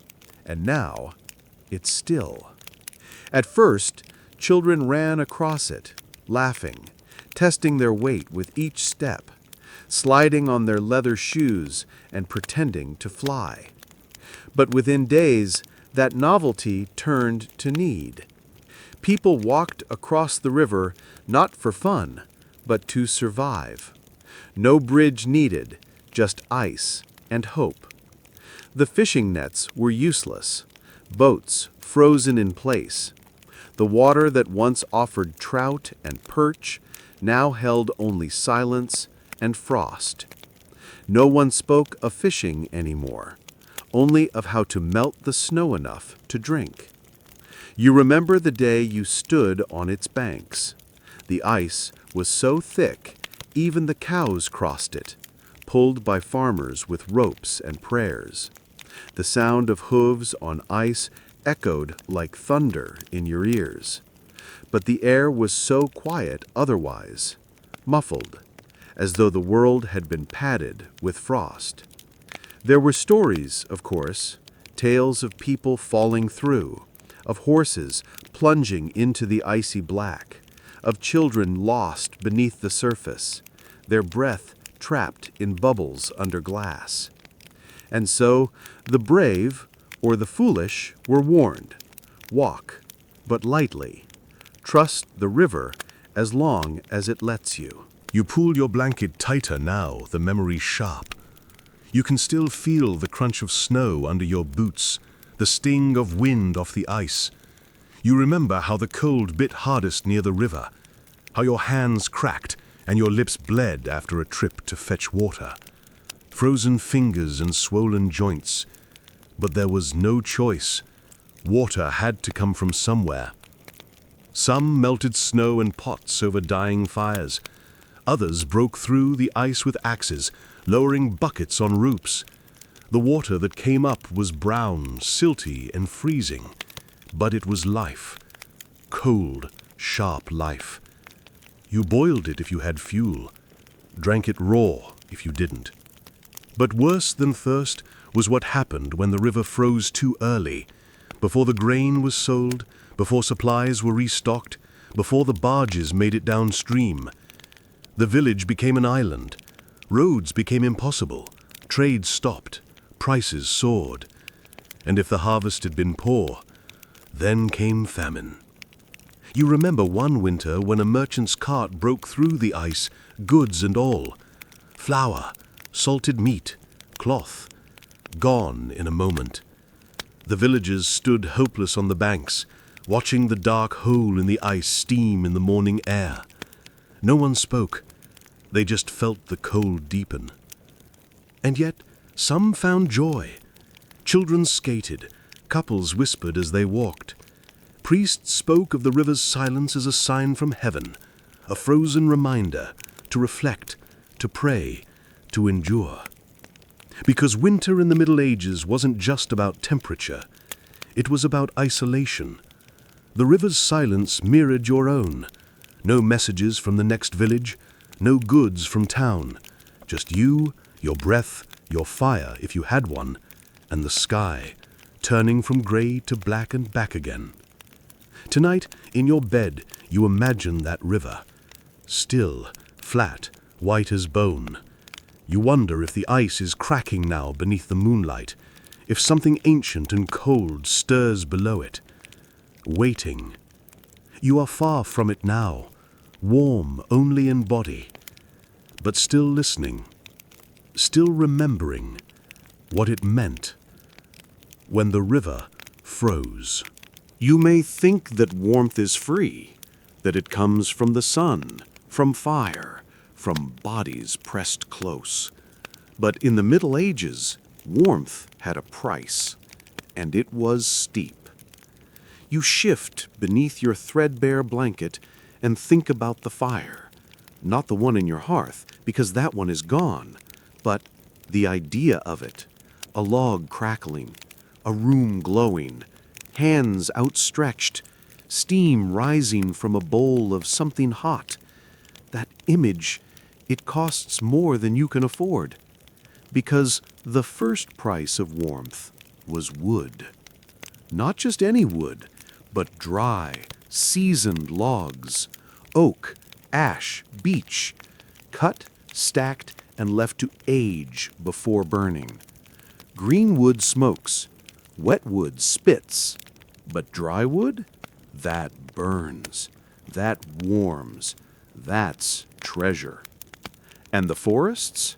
And now, it's still. At first, children ran across it, laughing, testing their weight with each step, sliding on their leather shoes and pretending to fly. But within days, that novelty turned to need. People walked across the river not for fun, but to survive. No bridge needed, just ice and hope. The fishing nets were useless, boats frozen in place. The water that once offered trout and perch now held only silence and frost. No one spoke of fishing anymore, only of how to melt the snow enough to drink. You remember the day you stood on its banks. The ice was so thick, even the cows crossed it, pulled by farmers with ropes and prayers. The sound of hooves on ice echoed like thunder in your ears. But the air was so quiet otherwise, muffled, as though the world had been padded with frost. There were stories, of course, tales of people falling through, of horses plunging into the icy black, of children lost beneath the surface, their breath trapped in bubbles under glass. And so the brave or the foolish were warned. Walk, but lightly. Trust the river as long as it lets you. You pull your blanket tighter now, the memory sharp. You can still feel the crunch of snow under your boots, the sting of wind off the ice. You remember how the cold bit hardest near the river, how your hands cracked and your lips bled after a trip to fetch water. Frozen fingers and swollen joints. But there was no choice. Water had to come from somewhere. Some melted snow in pots over dying fires. Others broke through the ice with axes, lowering buckets on roofs. The water that came up was brown, silty, and freezing. But it was life. Cold, sharp life. You boiled it if you had fuel, drank it raw if you didn't. But worse than thirst was what happened when the river froze too early, before the grain was sold, before supplies were restocked, before the barges made it downstream. The village became an island. Roads became impossible. Trade stopped. Prices soared. And if the harvest had been poor, then came famine. You remember one winter when a merchant's cart broke through the ice, goods and all. Flour, salted meat, cloth, gone in a moment. The villagers stood hopeless on the banks, watching the dark hole in the ice steam in the morning air. No one spoke. They just felt the cold deepen. And yet, some found joy. Children skated. Couples whispered as they walked. Priests spoke of the river's silence as a sign from heaven, a frozen reminder to reflect, to pray, to endure. Because winter in the Middle Ages wasn't just about temperature. It was about isolation. The river's silence mirrored your own. No messages from the next village, no goods from town. Just you, your breath, your fire, if you had one, and the sky, turning from gray to black and back again. Tonight, in your bed, you imagine that river. Still, flat, white as bone. You wonder if the ice is cracking now beneath the moonlight, if something ancient and cold stirs below it. Waiting. You are far from it now, warm only in body, but still listening, still remembering what it meant when the river froze. You may think that warmth is free, that it comes from the sun, from fire, from bodies pressed close. But in the Middle Ages, warmth had a price, and it was steep. You shift beneath your threadbare blanket and think about the fire, not the one in your hearth, because that one is gone, but the idea of it, a log crackling, a room glowing, hands outstretched, steam rising from a bowl of something hot. That image, it costs more than you can afford, because the first price of warmth was wood. Not just any wood, but dry, seasoned logs, oak, ash, beech, cut, stacked, and left to age before burning. Green wood smokes, wet wood spits, but dry wood, that burns, that warms, that's treasure. And the forests,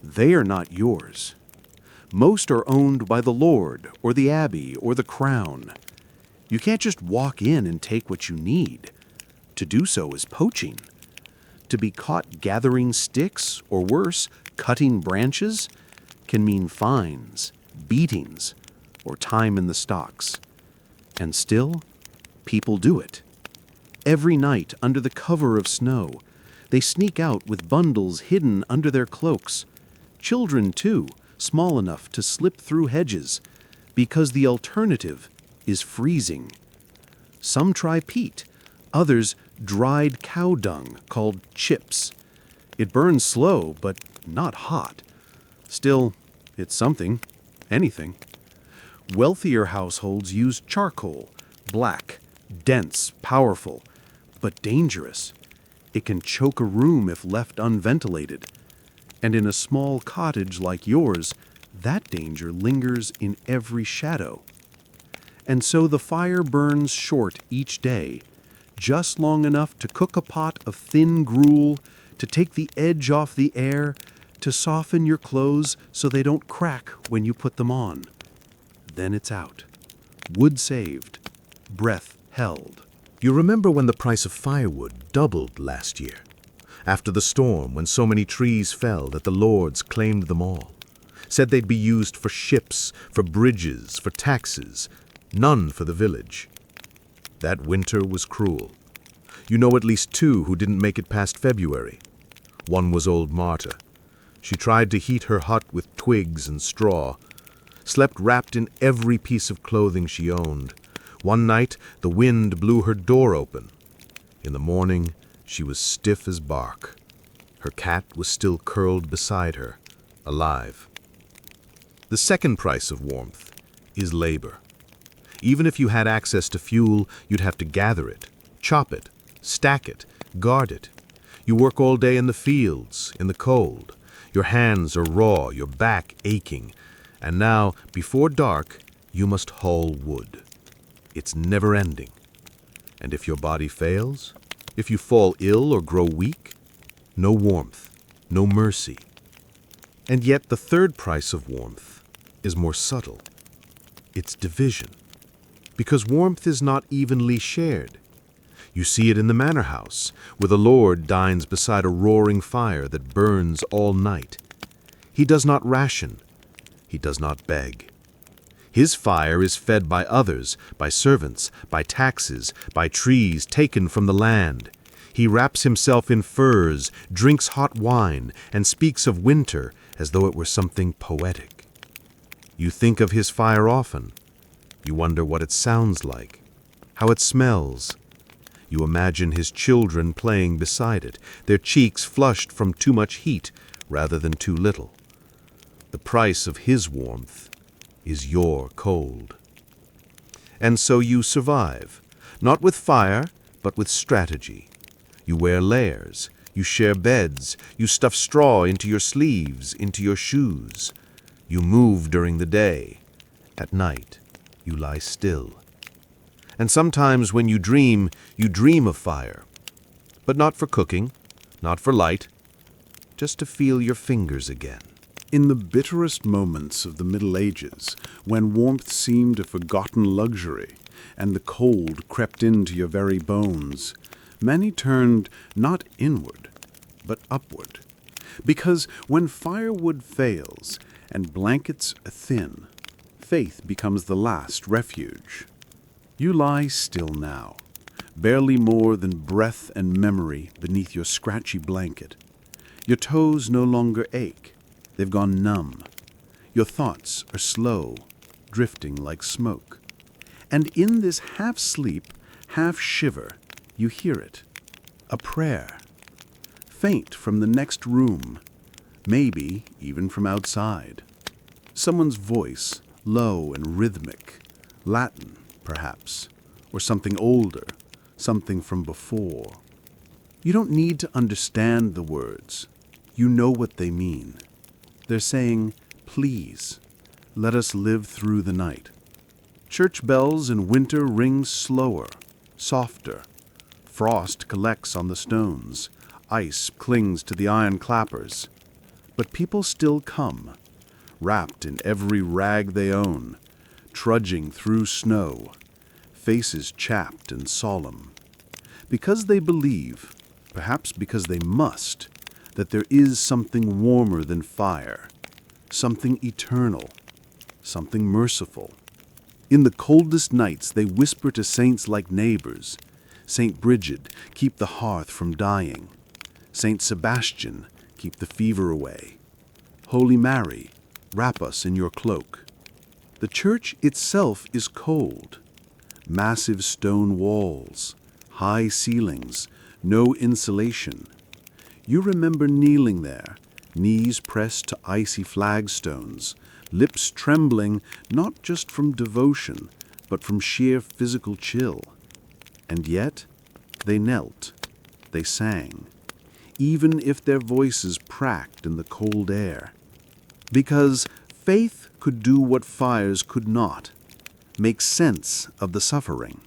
they are not yours. Most are owned by the Lord or the Abbey or the Crown. You can't just walk in and take what you need. To do so is poaching. To be caught gathering sticks, or worse, cutting branches, can mean fines, beatings, or time in the stocks. And still, people do it. Every night, under the cover of snow, they sneak out with bundles hidden under their cloaks. Children, too, small enough to slip through hedges, because the alternative is freezing. Some try peat, others dried cow dung called chips. It burns slow, but not hot. Still, it's something, anything. Wealthier households use charcoal, black, dense, powerful, but dangerous. It can choke a room if left unventilated. And in a small cottage like yours, that danger lingers in every shadow. And so the fire burns short each day, just long enough to cook a pot of thin gruel, to take the edge off the air, to soften your clothes so they don't crack when you put them on. Then it's out. Wood saved. Breath held. You remember when the price of firewood doubled last year? After the storm, when so many trees fell that the lords claimed them all. Said they'd be used for ships, for bridges, for taxes, none for the village. That winter was cruel. You know at least 2 who didn't make it past February. One was old Marta. She tried to heat her hut with twigs and straw, slept wrapped in every piece of clothing she owned. One night, the wind blew her door open. In the morning, She was stiff as bark. Her cat was still curled beside her, alive. The second price of warmth is labor. Even if you had access to fuel, you'd have to gather it, chop it, stack it, guard it. You work all day in the fields, in the cold. Your hands are raw, your back aching. And now, before dark, you must haul wood. It's never ending. And if your body fails, if you fall ill or grow weak, no warmth, no mercy. And yet the third price of warmth is more subtle. It's division. Because warmth is not evenly shared. You see it in the manor house, where the lord dines beside a roaring fire that burns all night. He does not ration. He does not beg. His fire is fed by others, by servants, by taxes, by trees taken from the land. He wraps himself in furs, drinks hot wine, and speaks of winter as though it were something poetic. You think of his fire often. You wonder what it sounds like, how it smells. You imagine his children playing beside it, their cheeks flushed from too much heat rather than too little. The price of his warmth is your cold. And so you survive, not with fire, but with strategy. You wear layers, you share beds, you stuff straw into your sleeves, into your shoes. You move during the day. At night, you lie still. And sometimes when you dream of fire. But not for cooking, not for light, just to feel your fingers again. In the bitterest moments of the Middle Ages, when warmth seemed a forgotten luxury, and the cold crept into your very bones, many turned not inward, but upward. Because when firewood fails and blankets thin, faith becomes the last refuge. You lie still now, barely more than breath and memory beneath your scratchy blanket. Your toes no longer ache. They've gone numb. Your thoughts are slow, drifting like smoke. And in this half-sleep, half-shiver, you hear it. A prayer. Faint from the next room, maybe even from outside. Someone's voice, low and rhythmic, Latin, perhaps, or something older, something from before. You don't need to understand the words. You know what they mean. They're saying, please, let us live through the night. Church bells in winter ring slower, softer. Frost collects on the stones. Ice clings to the iron clappers. But people still come, wrapped in every rag they own, trudging through snow, faces chapped and solemn. Because they believe, perhaps because they must, that there is something warmer than fire, something eternal, something merciful. In the coldest nights they whisper to saints like neighbors. Saint Bridget, keep the hearth from dying. Saint Sebastian, keep the fever away. Holy Mary, wrap us in your cloak. The church itself is cold. Massive stone walls, high ceilings, no insulation. You remember kneeling there, knees pressed to icy flagstones, lips trembling not just from devotion, but from sheer physical chill. And yet, they knelt, they sang, even if their voices cracked in the cold air. Because faith could do what fires could not, make sense of the suffering.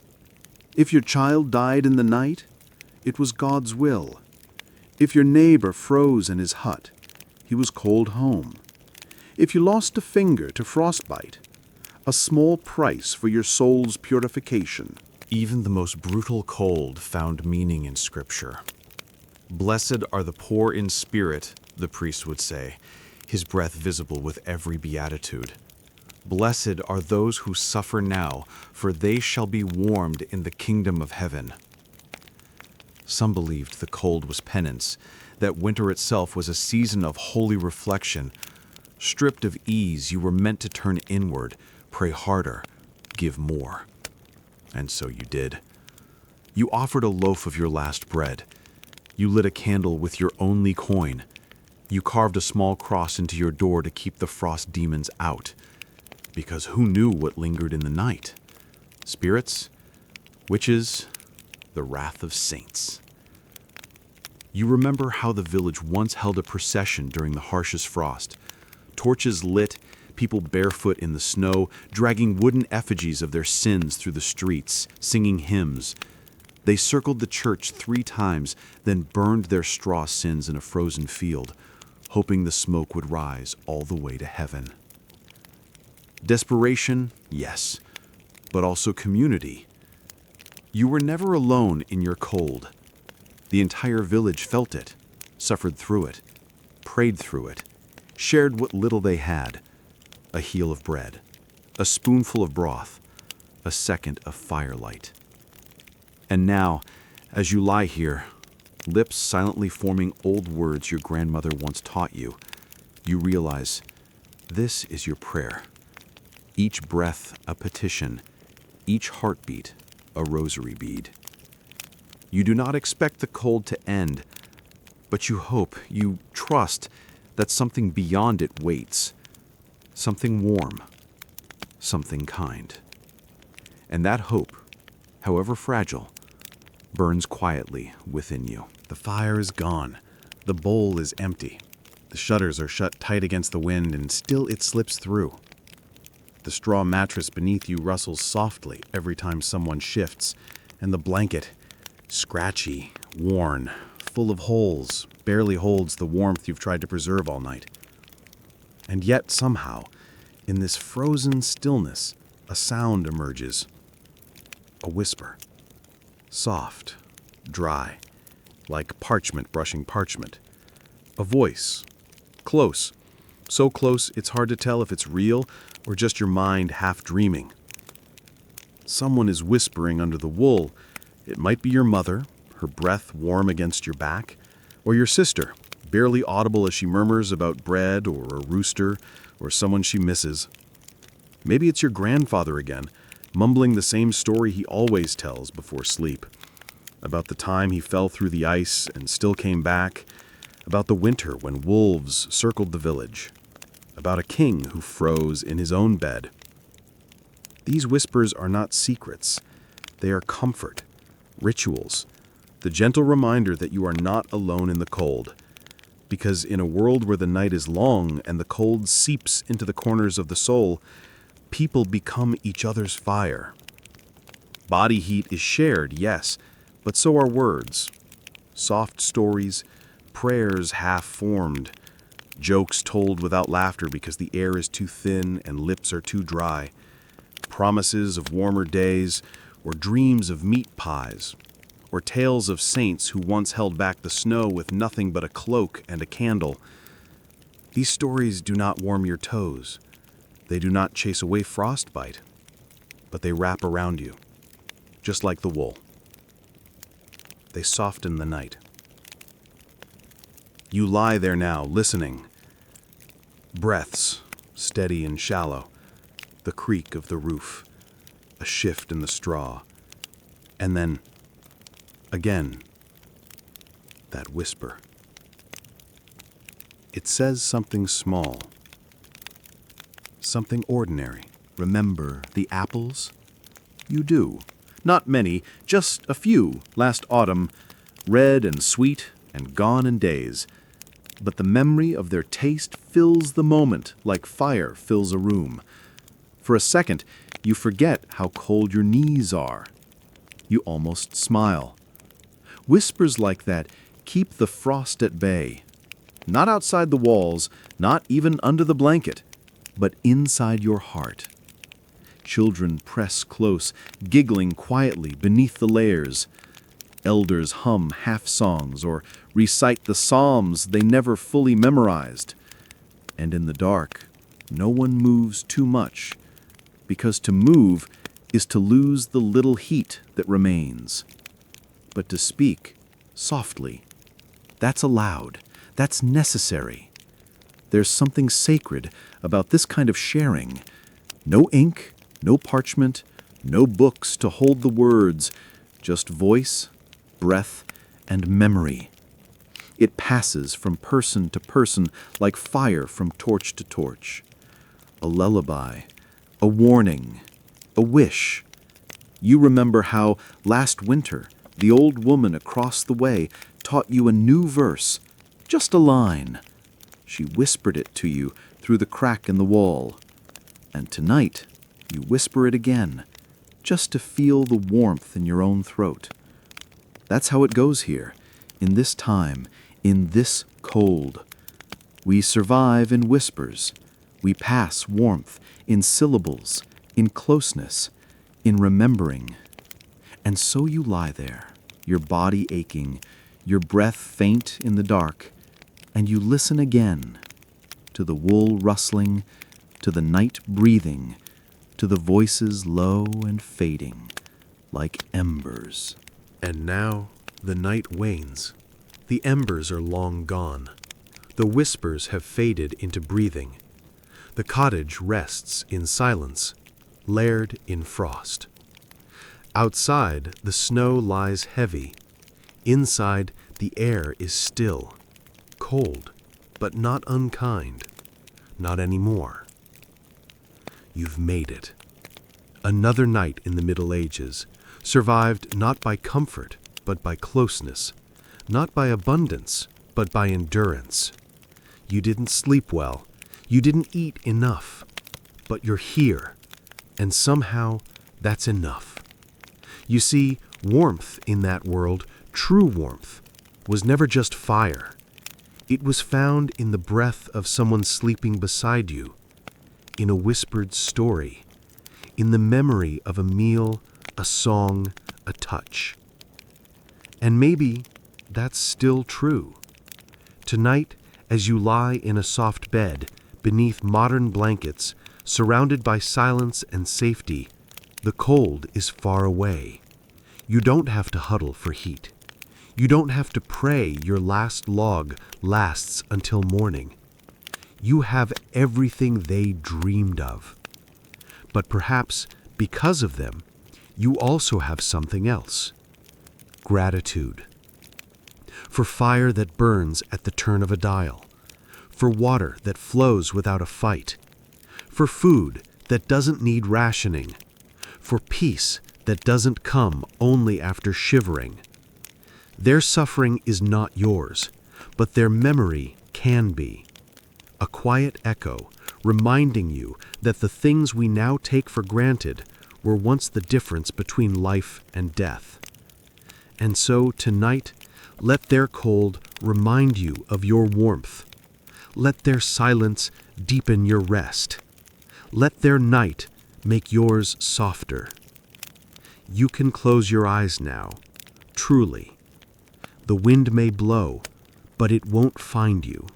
If your child died in the night, it was God's will. If your neighbor froze in his hut, he was called home. If you lost a finger to frostbite, a small price for your soul's purification. Even the most brutal cold found meaning in Scripture. Blessed are the poor in spirit, the priest would say, his breath visible with every beatitude. Blessed are those who suffer now, for they shall be warmed in the kingdom of heaven. Some believed the cold was penance, that winter itself was a season of holy reflection. Stripped of ease, you were meant to turn inward, pray harder, give more. And so you did. You offered a loaf of your last bread. You lit a candle with your only coin. You carved a small cross into your door to keep the frost demons out. Because who knew what lingered in the night? Spirits? Witches? The wrath of saints. You remember how the village once held a procession during the harshest frost. Torches lit, people barefoot in the snow, dragging wooden effigies of their sins through the streets, singing hymns. They circled the church 3 times, then burned their straw sins in a frozen field, hoping the smoke would rise all the way to heaven. Desperation, yes, but also community. You were never alone in your cold. The entire village felt it, suffered through it, prayed through it, shared what little they had: a heel of bread, a spoonful of broth, a second of firelight. And now, as you lie here, lips silently forming old words your grandmother once taught you, you realize this is your prayer. Each breath a petition, each heartbeat a rosary bead. You do not expect the cold to end, but you hope, you trust that something beyond it waits. Something warm, something kind. And that hope, however fragile, burns quietly within you. The fire is gone. The bowl is empty. The shutters are shut tight against the wind, and still it slips through. The straw mattress beneath you rustles softly every time someone shifts, and the blanket, scratchy, worn, full of holes, barely holds the warmth you've tried to preserve all night. And yet, somehow, in this frozen stillness, a sound emerges. A whisper. Soft, dry, like parchment brushing parchment. A voice. Close. So close it's hard to tell if it's real or just your mind half dreaming. Someone is whispering under the wool. It might be your mother, her breath warm against your back, or your sister, barely audible as she murmurs about bread or a rooster or someone she misses. Maybe it's your grandfather again, mumbling the same story he always tells before sleep. About the time he fell through the ice and still came back. About the winter when wolves circled the village. About a king who froze in his own bed. These whispers are not secrets. They are comfort, rituals, the gentle reminder that you are not alone in the cold. Because in a world where the night is long and the cold seeps into the corners of the soul, people become each other's fire. Body heat is shared, yes, but so are words. Soft stories, prayers half-formed, jokes told without laughter because the air is too thin and lips are too dry, promises of warmer days, or dreams of meat pies, or tales of saints who once held back the snow with nothing but a cloak and a candle. These stories do not warm your toes. They do not chase away frostbite, but they wrap around you, just like the wool. They soften the night. You lie there now, listening. Breaths, steady and shallow, the creak of the roof, a shift in the straw, and then, again, that whisper. It says something small, something ordinary. Remember the apples? You do. Not many, just a few, last autumn, red and sweet and gone in days. But the memory of their taste fills the moment like fire fills a room. For a second, you forget how cold your knees are. You almost smile. Whispers like that keep the frost at bay. Not outside the walls, not even under the blanket, but inside your heart. Children press close, giggling quietly beneath the layers. Elders hum half-songs or recite the psalms they never fully memorized. And in the dark, no one moves too much, because to move is to lose the little heat that remains. But to speak softly, that's allowed, that's necessary. There's something sacred about this kind of sharing. No ink, no parchment, no books to hold the words, just voice, breath, and memory It passes from person to person like fire from torch to torch. A lullaby, a warning, a wish. You remember how, last winter, the old woman across the way taught you a new verse, just a line. She whispered it to you through the crack in the wall. And tonight, you whisper it again, just to feel the warmth in your own throat. That's how it goes here, in this time, in this cold. We survive in whispers. We pass warmth in syllables, in closeness, in remembering. And so you lie there, your body aching, your breath faint in the dark, and you listen again to the wool rustling, to the night breathing, to the voices low and fading, like embers. And now the night wanes. The embers are long gone. The whispers have faded into breathing. The cottage rests in silence, layered in frost. Outside, the snow lies heavy. Inside, the air is still, cold, but not unkind. Not anymore. You've made it. Another night in the Middle Ages, survived not by comfort, but by closeness, not by abundance, but by endurance. You didn't sleep well, you didn't eat enough, but you're here, and somehow that's enough. You see, warmth in that world, true warmth, was never just fire. It was found in the breath of someone sleeping beside you, in a whispered story, in the memory of a meal, a song, a touch. And maybe that's still true. Tonight, as you lie in a soft bed, beneath modern blankets, surrounded by silence and safety, the cold is far away. You don't have to huddle for heat. You don't have to pray your last log lasts until morning. You have everything they dreamed of. But perhaps because of them, you also have something else. Gratitude. For fire that burns at the turn of a dial. For water that flows without a fight. For food that doesn't need rationing. For peace that doesn't come only after shivering. Their suffering is not yours, but their memory can be. A quiet echo reminding you that the things we now take for granted were once the difference between life and death. And so tonight, let their cold remind you of your warmth. Let their silence deepen your rest. Let their night make yours softer. You can close your eyes now, truly. The wind may blow, but it won't find you.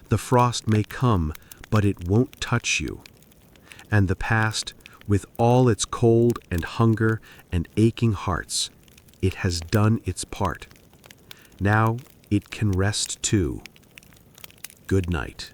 The frost may come, but it won't touch you. And the past, with all its cold and hunger and aching hearts, it has done its part. Now it can rest too. Good night.